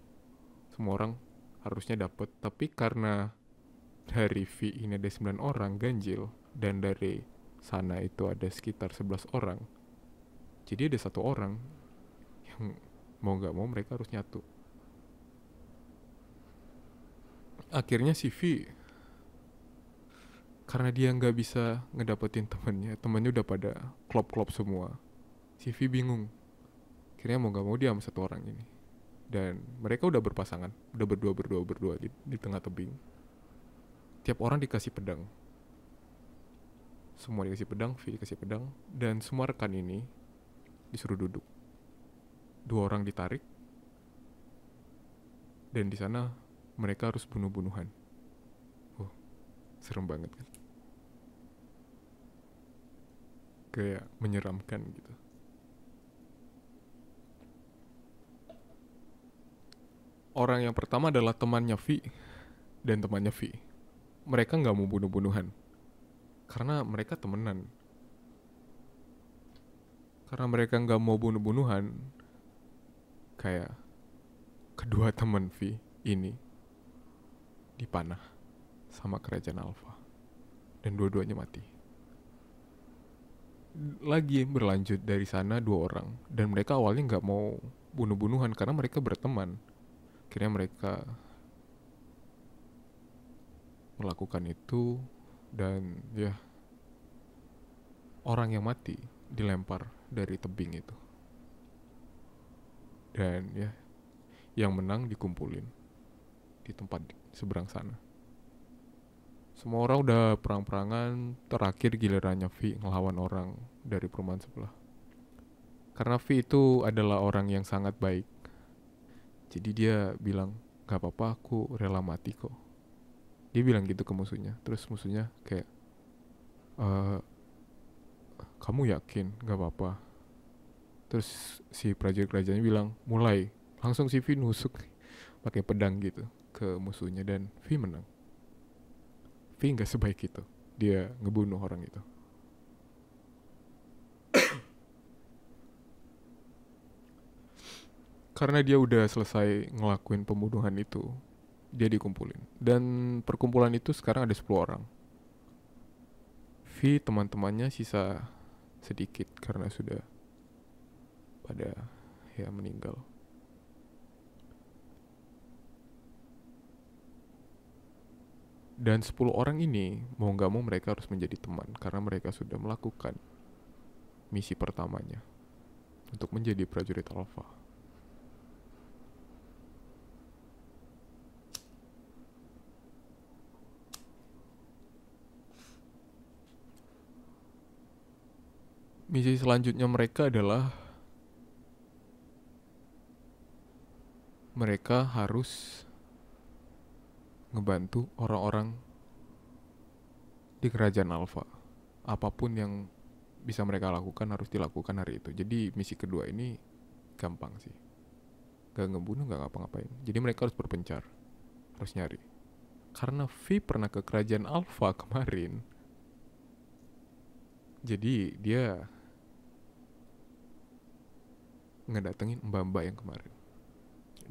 semua orang harusnya dapat. Tapi karena dari V ini ada 9 orang ganjil dan dari sana itu ada sekitar 11 orang. Jadi ada satu orang yang mau nggak mau mereka harus nyatu. Akhirnya si V, karena dia nggak bisa ngedapetin temennya udah pada klop-klop semua. Si V bingung. Akhirnya mau nggak mau dia sama satu orang ini. Dan mereka udah berpasangan, udah berdua di tengah tebing. Tiap orang dikasih pedang. Semua dikasih pedang, V dikasih pedang, dan semua rekan ini disuruh duduk. 2 orang ditarik, dan di sana mereka harus bunuh-bunuhan. Serem banget kan? Kayak menyeramkan gitu. Orang yang pertama adalah temannya V dan temannya V. Mereka nggak mau bunuh-bunuhan karena mereka temenan. Karena mereka nggak mau bunuh-bunuhan, kayak kedua teman V ini dipanah sama kerajaan Alpha dan dua-duanya mati. Lagi berlanjut dari sana 2 orang dan mereka awalnya nggak mau bunuh-bunuhan karena mereka berteman. Akhirnya mereka melakukan itu dan ya, orang yang mati dilempar dari tebing itu. Dan ya, yang menang dikumpulin di tempat seberang sana. Semua orang udah perang-perangan, terakhir gilirannya V ngelawan orang dari perumahan sebelah. Karena V itu adalah orang yang sangat baik. Jadi dia bilang, gak apa-apa, aku rela mati kok. Dia bilang gitu ke musuhnya. Terus musuhnya kayak, kamu yakin gak apa-apa? Terus si prajurit kerajaannya bilang, mulai. Langsung si V nusuk pakai pedang gitu ke musuhnya dan V menang. V gak sebaik itu. Dia ngebunuh orang itu. Karena dia udah selesai ngelakuin pembunuhan itu, dia dikumpulin. Dan perkumpulan itu sekarang ada 10 orang. V teman-temannya sisa sedikit karena sudah pada ya meninggal. Dan 10 orang ini mau gak mau mereka harus menjadi teman karena mereka sudah melakukan misi pertamanya untuk menjadi prajurit Alpha. Misi selanjutnya mereka adalah mereka harus ngebantu orang-orang di kerajaan Alpha. Apapun yang bisa mereka lakukan harus dilakukan hari itu. Jadi misi kedua ini gampang sih. Gak ngebunuh, gak ngapa-ngapain. Jadi mereka harus berpencar, harus nyari. Karena V pernah ke kerajaan Alpha kemarin, jadi dia ngedatengin mbak-mbak yang kemarin.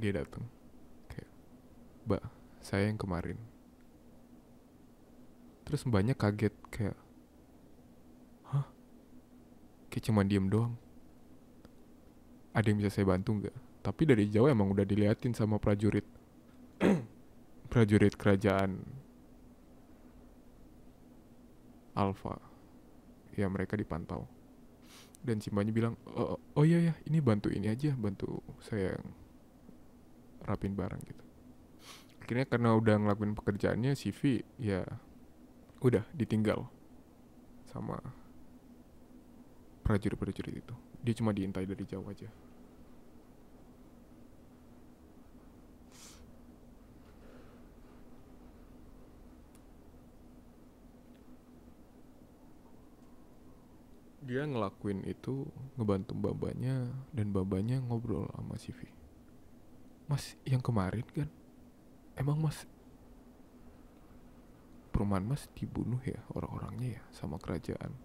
Dia datang kayak, Mbak, saya yang kemarin. Terus mbaknya kaget kayak, hah? Kayak cuma diem doang. Ada yang bisa saya bantu nggak? Tapi dari jauh emang udah diliatin sama prajurit prajurit kerajaan Alpha. Ya mereka dipantau. Dan si mbaknya bilang, oh iya ya, ini bantu ini aja, bantu saya rapin barang gitu. Akhirnya karena udah ngelakuin pekerjaannya, si V ya udah ditinggal sama prajurit-prajurit itu. Dia cuma diintai dari jauh aja. Dia ngelakuin itu, ngebantu babanya, dan babanya ngobrol sama si V. Mas, yang kemarin kan? Emang mas, perumahan mas dibunuh ya orang-orangnya ya sama kerajaan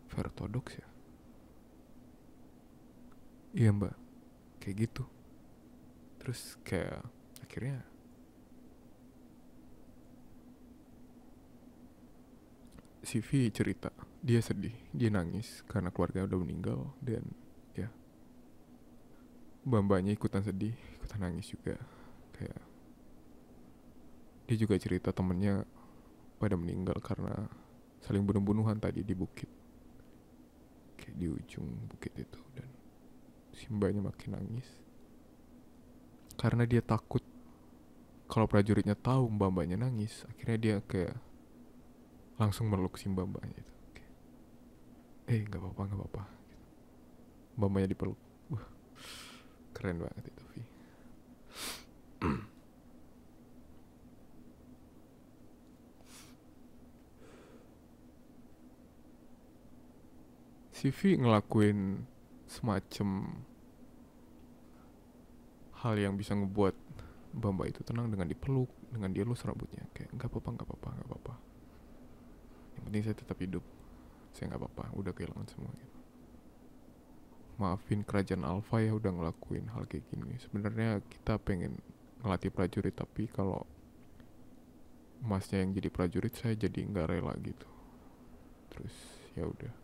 Vertodox ya? Iya mbak, kayak gitu. Terus kayak akhirnya si V cerita, dia sedih, dia nangis karena keluarga udah meninggal. Dan ya, mbak-mbaknya ikutan sedih, ikutan nangis juga. Kayak dia juga cerita temennya pada meninggal karena saling bunuh-bunuhan tadi di bukit, kayak di ujung bukit itu. Dan si mbaknya makin nangis karena dia takut kalau prajuritnya tahu mbak-mbaknya nangis. Akhirnya dia kayak langsung meluk si mbak-mbaknya itu. Nggak apa-apa, nggak apa-apa. Mbak-mbaknya dipeluk. Wah, keren banget itu Vi. Si V ngelakuin semacam hal yang bisa ngebuat mbak-mbak itu tenang dengan dipeluk, dengan dia lus rambutnya. Kayak nggak apa-apa, nggak apa-apa, nggak apa-apa. Yang penting saya tetap hidup. Saya nggak apa-apa, udah kehilangan semua gitu. Maafin kerajaan Alpha ya udah ngelakuin hal kayak gini. Sebenarnya kita pengen ngelatih prajurit, tapi kalau masnya yang jadi prajurit, saya jadi nggak rela gitu. Terus ya udah,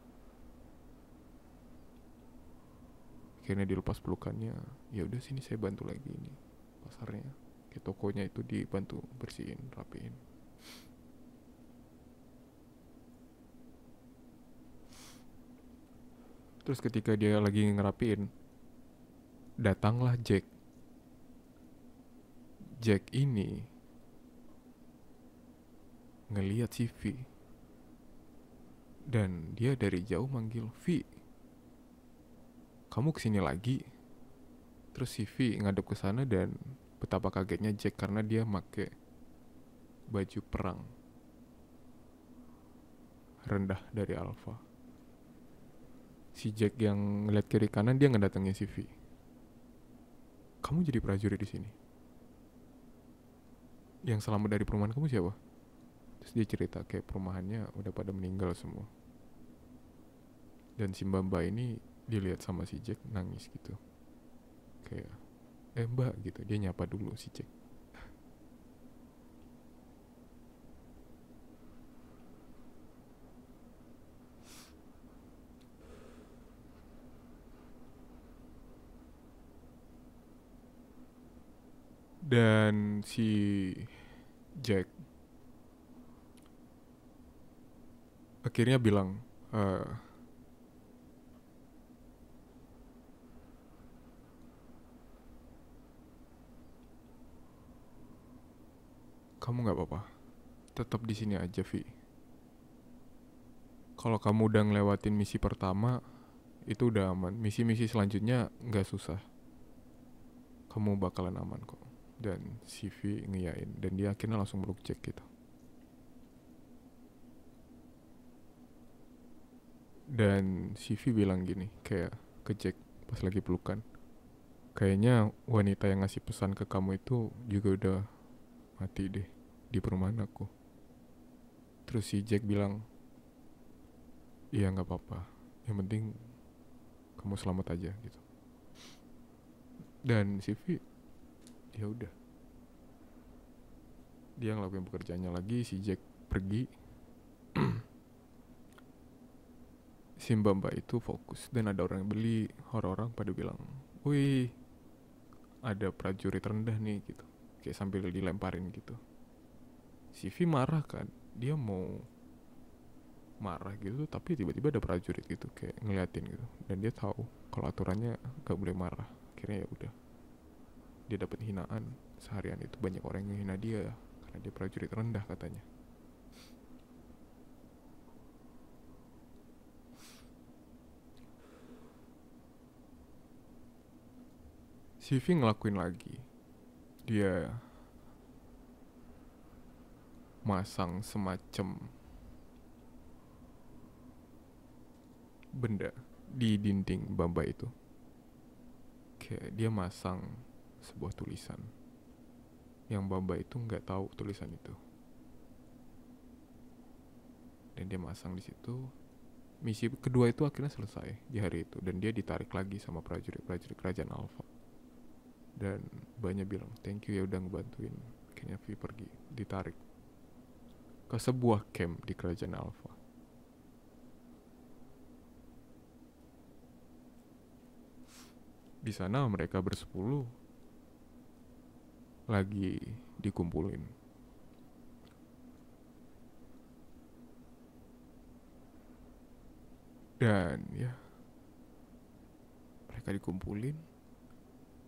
akhirnya dilepas pelukannya. Ya udah, sini saya bantu lagi ini pasarnya, kayak tokonya itu dibantu bersihin, rapiin. Terus ketika dia lagi ngerapiin, datanglah Jack. Jack ini ngeliat si V, dan dia dari jauh manggil, V, kamu kesini lagi. Terus si V ngadep ke sana, dan betapa kagetnya Jack karena dia make baju perang rendah dari Alpha. Si Jack yang ngeliat kiri kanan, dia ngedatengin si V. Kamu jadi prajurit di sini? Yang selamat dari perumahan kamu siapa? Terus dia cerita kayak perumahannya udah pada meninggal semua. Dan si mbak ini dilihat sama si Jack nangis gitu. Kayak, mbak gitu. Dia nyapa dulu si Jack. Dan si Jack akhirnya bilang, kamu nggak apa-apa, tetap di sini aja Vi. Kalau kamu udah ngelewatin misi pertama, itu udah aman. Misi-misi selanjutnya nggak susah, kamu bakalan aman kok. Dan si V ngiyain, dan dia akhirnya langsung meluk Jack gitu. Dan si V bilang gini kayak ke Jack pas lagi pelukan, kayaknya wanita yang ngasih pesan ke kamu itu juga udah mati deh di perumahan aku. Terus si Jack bilang, iya nggak apa-apa, yang penting kamu selamat aja gitu. Dan si V ya udah, dia ngelakuin pekerjaannya lagi. Si Jack pergi. Si mbak itu fokus, dan ada orang yang beli. Orang-orang pada bilang, wih, ada prajurit rendah nih gitu, kayak sambil dilemparin gitu. Si V marah kan, dia mau marah gitu, tapi tiba-tiba ada prajurit gitu kayak ngeliatin gitu, dan dia tahu kalau aturannya gak boleh marah. Akhirnya ya udah, dia dapat hinaan seharian itu. Banyak orang yang hina dia karena dia prajurit rendah katanya. Si V ngelakuin lagi, dia masang semacam benda di dinding Bamba itu. Kayak dia masang sebuah tulisan, Yang Bamba itu nggak tahu tulisan itu, dan dia masang di situ. Misi kedua itu akhirnya selesai di hari itu, dan dia ditarik lagi sama prajurit-prajurit kerajaan Alpha. Dan banyak bilang thank you ya udah ngebantuin. Akhirnya V pergi, ditarik ke sebuah camp di kerajaan Alpha. Di sana mereka bersepuluh lagi dikumpulin. Dan ya, mereka dikumpulin,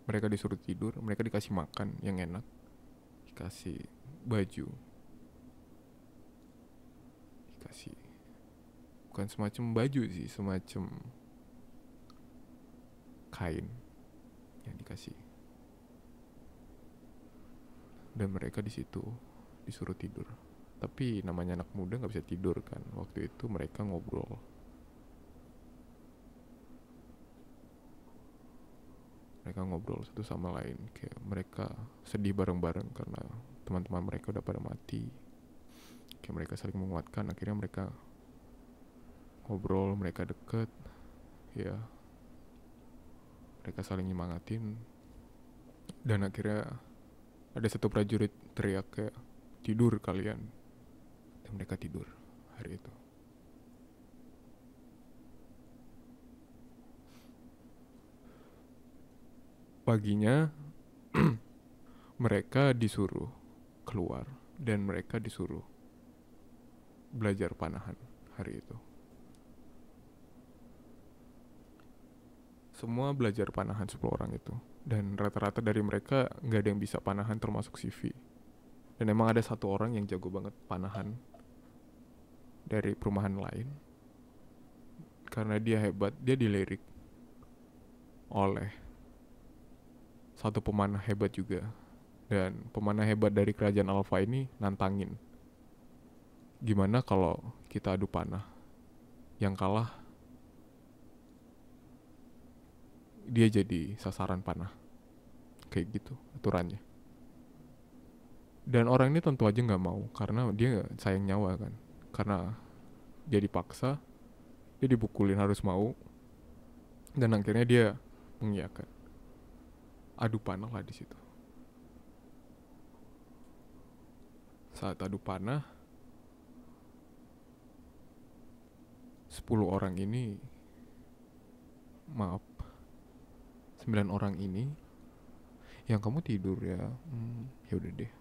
mereka disuruh tidur, mereka dikasih makan yang enak, dikasih baju, dikasih bukan semacam baju sih, semacam kain yang dikasih. Dan mereka di situ disuruh tidur. Tapi namanya anak muda nggak bisa tidur kan. Waktu itu mereka ngobrol. Mereka ngobrol satu sama lain. Kayak mereka sedih bareng-bareng karena teman-teman mereka udah pada mati. Kayak mereka saling menguatkan. Akhirnya mereka ngobrol, mereka deket. Ya, mereka saling nyemangatin. Dan akhirnya ada satu prajurit teriak kayak, tidur kalian. Dan mereka tidur hari itu. Paginya mereka disuruh keluar dan mereka disuruh belajar panahan hari itu. Semua belajar panahan 10 orang itu. Dan rata-rata dari mereka gak ada yang bisa panahan termasuk CV. Dan emang ada satu orang yang jago banget panahan dari perumahan lain. Karena dia hebat, dia dilirik oleh satu pemanah hebat juga. Dan pemanah hebat dari kerajaan Alpha ini nantangin, gimana kalau kita adu panah, yang kalah dia jadi sasaran panah. Kayak gitu aturannya. Dan orang ini tentu aja gak mau, karena dia sayang nyawa kan. Karena dia dipaksa, dia dipukulin harus mau. Dan akhirnya dia mengiyakan. Adu panah lah di situ. Saat adu panah, 10 orang ini, maaf, 9 orang ini, yang kamu tidur ya, ya udah deh.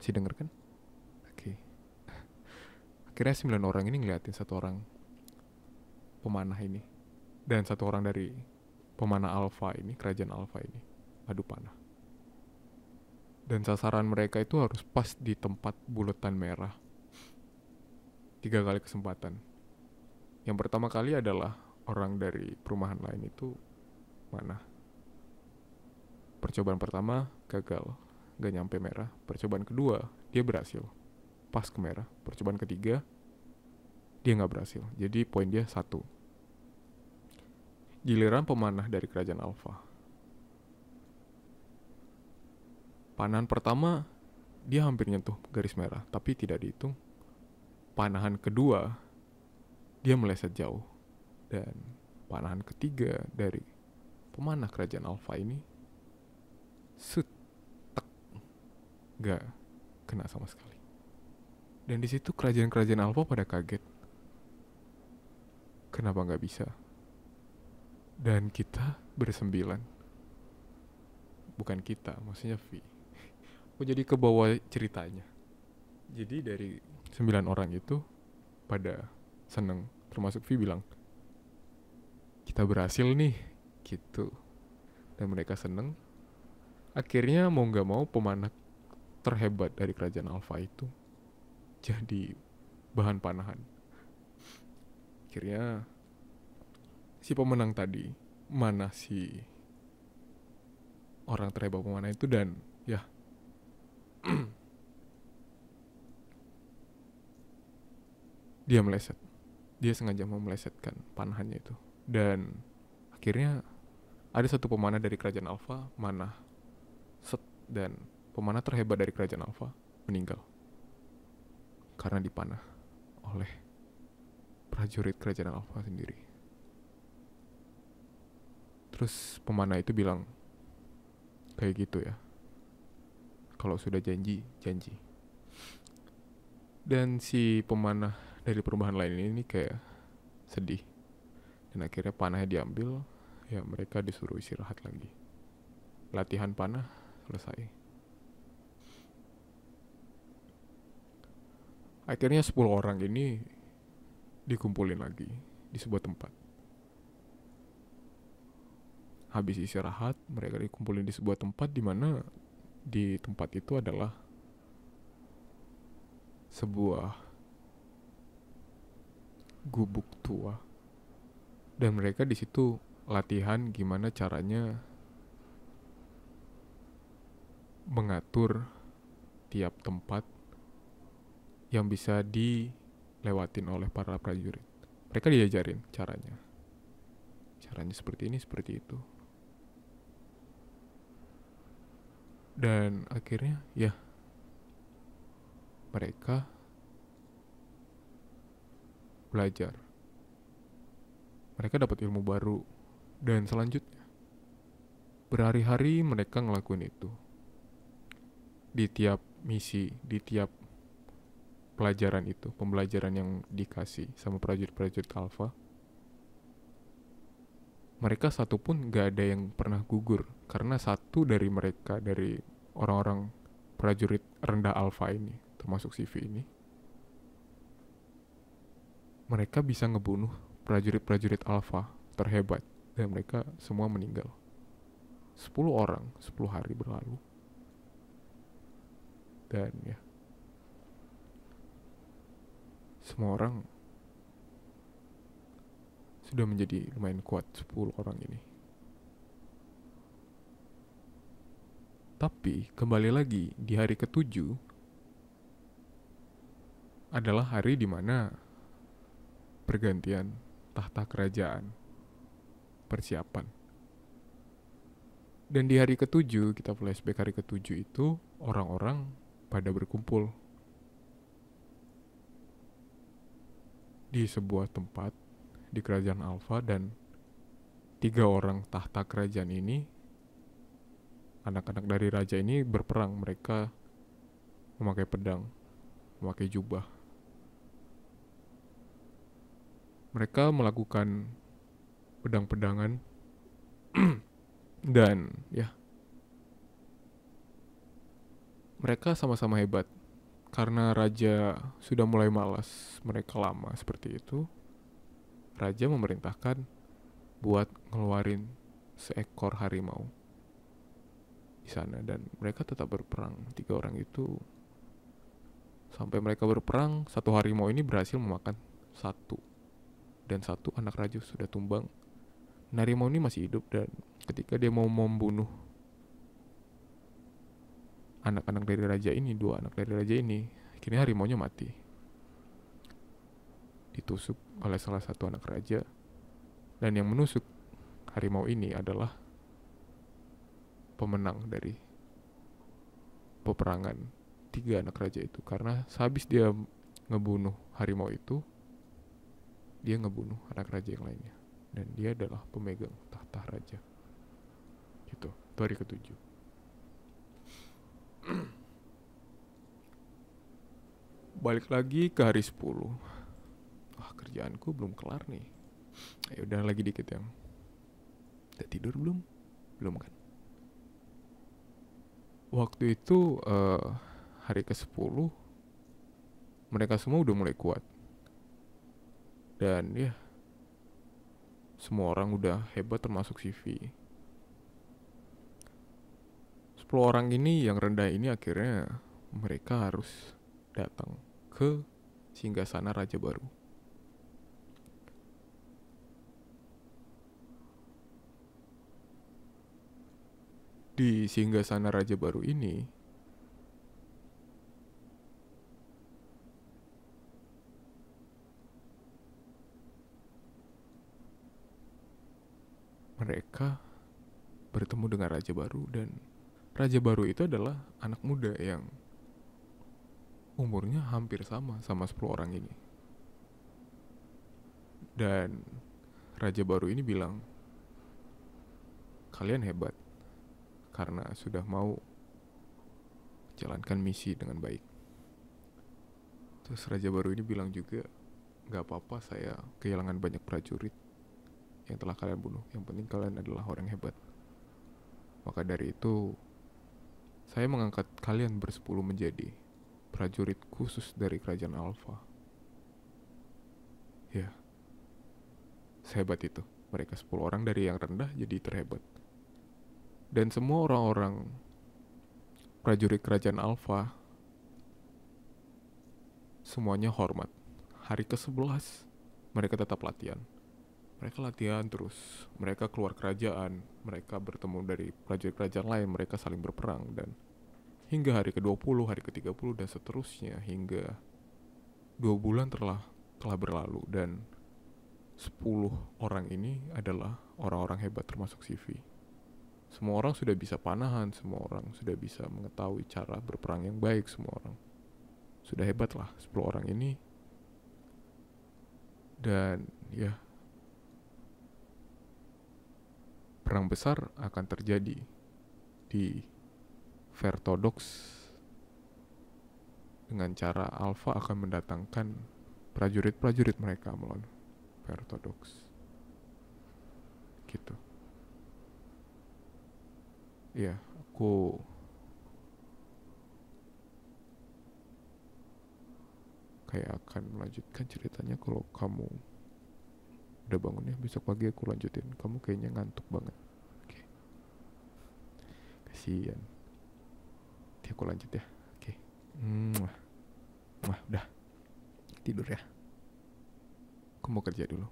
Masih denger kan? Oke. Akhirnya 9 orang ini ngeliatin satu orang pemanah ini. Dan satu orang dari pemanah Alpha ini, kerajaan Alpha ini, adu panah. Dan sasaran mereka itu harus pas di tempat bulatan merah. 3 kali kesempatan. Yang pertama kali adalah orang dari perumahan lain itu mana. Percobaan pertama gagal, gak nyampe merah. Percobaan kedua dia berhasil, pas ke merah. Percobaan ketiga dia gak berhasil, jadi poin dia 1. Giliran pemanah dari kerajaan Alpha. Panahan pertama dia hampir nyentuh garis merah, tapi tidak dihitung. Panahan kedua dia meleset jauh. Dan panahan ketiga dari pemanah kerajaan Alpha ini tek, gak kena sama sekali. Dan di situ kerajaan-kerajaan Alpha pada kaget. Kenapa gak bisa? Dan kita bersembilan. Bukan kita, maksudnya V. Aku jadi ke bawah ceritanya. Jadi dari 9 orang itu pada seneng, termasuk V bilang, kita berhasil nih, gitu. Dan mereka seneng. Akhirnya mau gak mau pemanah terhebat dari kerajaan Alpha itu jadi bahan panahan. Akhirnya si pemenang tadi, mana si orang terhebat pemanah itu, dan ya dia meleset. Dia sengaja mau melesetkan panahannya itu. Dan akhirnya ada satu pemanah dari kerajaan Alpha manah set, dan pemanah terhebat dari kerajaan Alpha, meninggal karena dipanah oleh prajurit kerajaan Alpha sendiri. Terus pemanah itu bilang, kayak gitu ya, kalau sudah janji, janji. Dan si pemanah dari perubahan lain ini kayak sedih. Dan akhirnya panahnya diambil, ya mereka disuruh istirahat lagi. Latihan panah selesai. Akhirnya 10 orang ini dikumpulin lagi di sebuah tempat. Habis istirahat, mereka dikumpulin di sebuah tempat di mana di tempat itu adalah sebuah gubuk tua. Dan mereka di situ latihan gimana caranya mengatur tiap tempat yang bisa dilewatin oleh para prajurit. Mereka diajarin caranya. Caranya seperti ini, seperti itu. Dan akhirnya ya mereka belajar. Mereka dapat ilmu baru. Dan selanjutnya berhari-hari mereka ngelakuin itu. Di tiap misi, di tiap pelajaran itu, pembelajaran yang dikasih sama prajurit-prajurit Alpha, mereka satu pun gak ada yang pernah gugur. Karena satu dari mereka, dari orang-orang prajurit rendah Alpha ini, termasuk CV ini, mereka bisa ngebunuh prajurit-prajurit Alpha terhebat. Dan mereka semua meninggal. 10 orang, 10 hari berlalu. Dan ya, semua orang sudah menjadi lumayan kuat, 10 orang ini. Tapi kembali lagi, di hari ke-7 adalah hari dimana pergantian tahta kerajaan, persiapan. Dan di hari ke-7, kita flashback hari ke-7 itu, orang-orang pada berkumpul di sebuah tempat di kerajaan Alpha. Dan 3 orang tahta kerajaan ini, anak-anak dari raja ini berperang. Mereka memakai pedang, memakai jubah. Mereka melakukan pedang-pedangan dan ya, mereka sama-sama hebat. Karena raja sudah mulai malas, mereka lama seperti itu. Raja memerintahkan buat ngeluarin seekor harimau di sana, dan mereka tetap berperang. 3 orang itu sampai mereka berperang, satu harimau ini berhasil memakan satu, dan satu anak raja sudah tumbang. Harimau ini masih hidup, dan ketika dia mau membunuh anak-anak dari raja ini, 2 anak dari raja ini, akhirnya harimaunya mati, ditusuk oleh salah satu anak raja. Dan yang menusuk harimau ini adalah pemenang dari peperangan 3 anak raja itu. Karena sehabis dia ngebunuh harimau itu, dia ngebunuh anak raja yang lainnya, dan dia adalah pemegang tahta raja. Gitu. Itu hari ke-7. Balik lagi ke hari 10. Kerjaanku belum kelar nih. Ya udah, lagi dikit yang. Udah tidur belum? Belum kan? Waktu itu hari ke-10, mereka semua udah mulai kuat. Dan ya, semua orang udah hebat termasuk CV. 10 orang ini yang rendah ini akhirnya mereka harus datang ke singgasana raja baru. Di singgasana raja baru ini, mereka bertemu dengan raja baru. Dan Raja baru itu adalah anak muda yang umurnya hampir sama 10 orang ini. Dan raja baru ini bilang, kalian hebat karena sudah mau jalankan misi dengan baik. Terus raja baru ini bilang juga, gak apa-apa saya kehilangan banyak prajurit yang telah kalian bunuh. Yang penting kalian adalah orang hebat. Maka dari itu, saya mengangkat kalian bersepuluh menjadi prajurit khusus dari kerajaan Alpha. Ya, sehebat itu. Mereka 10 orang dari yang rendah jadi terhebat. Dan semua orang-orang prajurit kerajaan Alpha semuanya hormat. Hari ke-11 mereka tetap latihan. Mereka latihan terus. Mereka keluar kerajaan. Mereka bertemu dari prajurit kerajaan lain. Mereka saling berperang. Dan hingga hari ke-20, hari ke-30 dan seterusnya. Hingga 2 bulan telah berlalu. Dan 10 orang ini adalah orang-orang hebat termasuk CV. Semua orang sudah bisa panahan. Semua orang sudah bisa mengetahui cara berperang yang baik. Semua orang sudah hebat lah 10 orang ini. Dan ya, perang besar akan terjadi di Vertodox dengan cara Alpha akan mendatangkan prajurit-prajurit mereka melawan Vertodox. Gitu. Ya, aku kayak akan melanjutkan ceritanya kalau kamu udah bangun ya. Besok pagi aku lanjutin. Kamu kayaknya ngantuk banget. Oke. Kasian. Nanti aku lanjut ya. Oke. Udah. Tidur ya. Aku mau kerja dulu.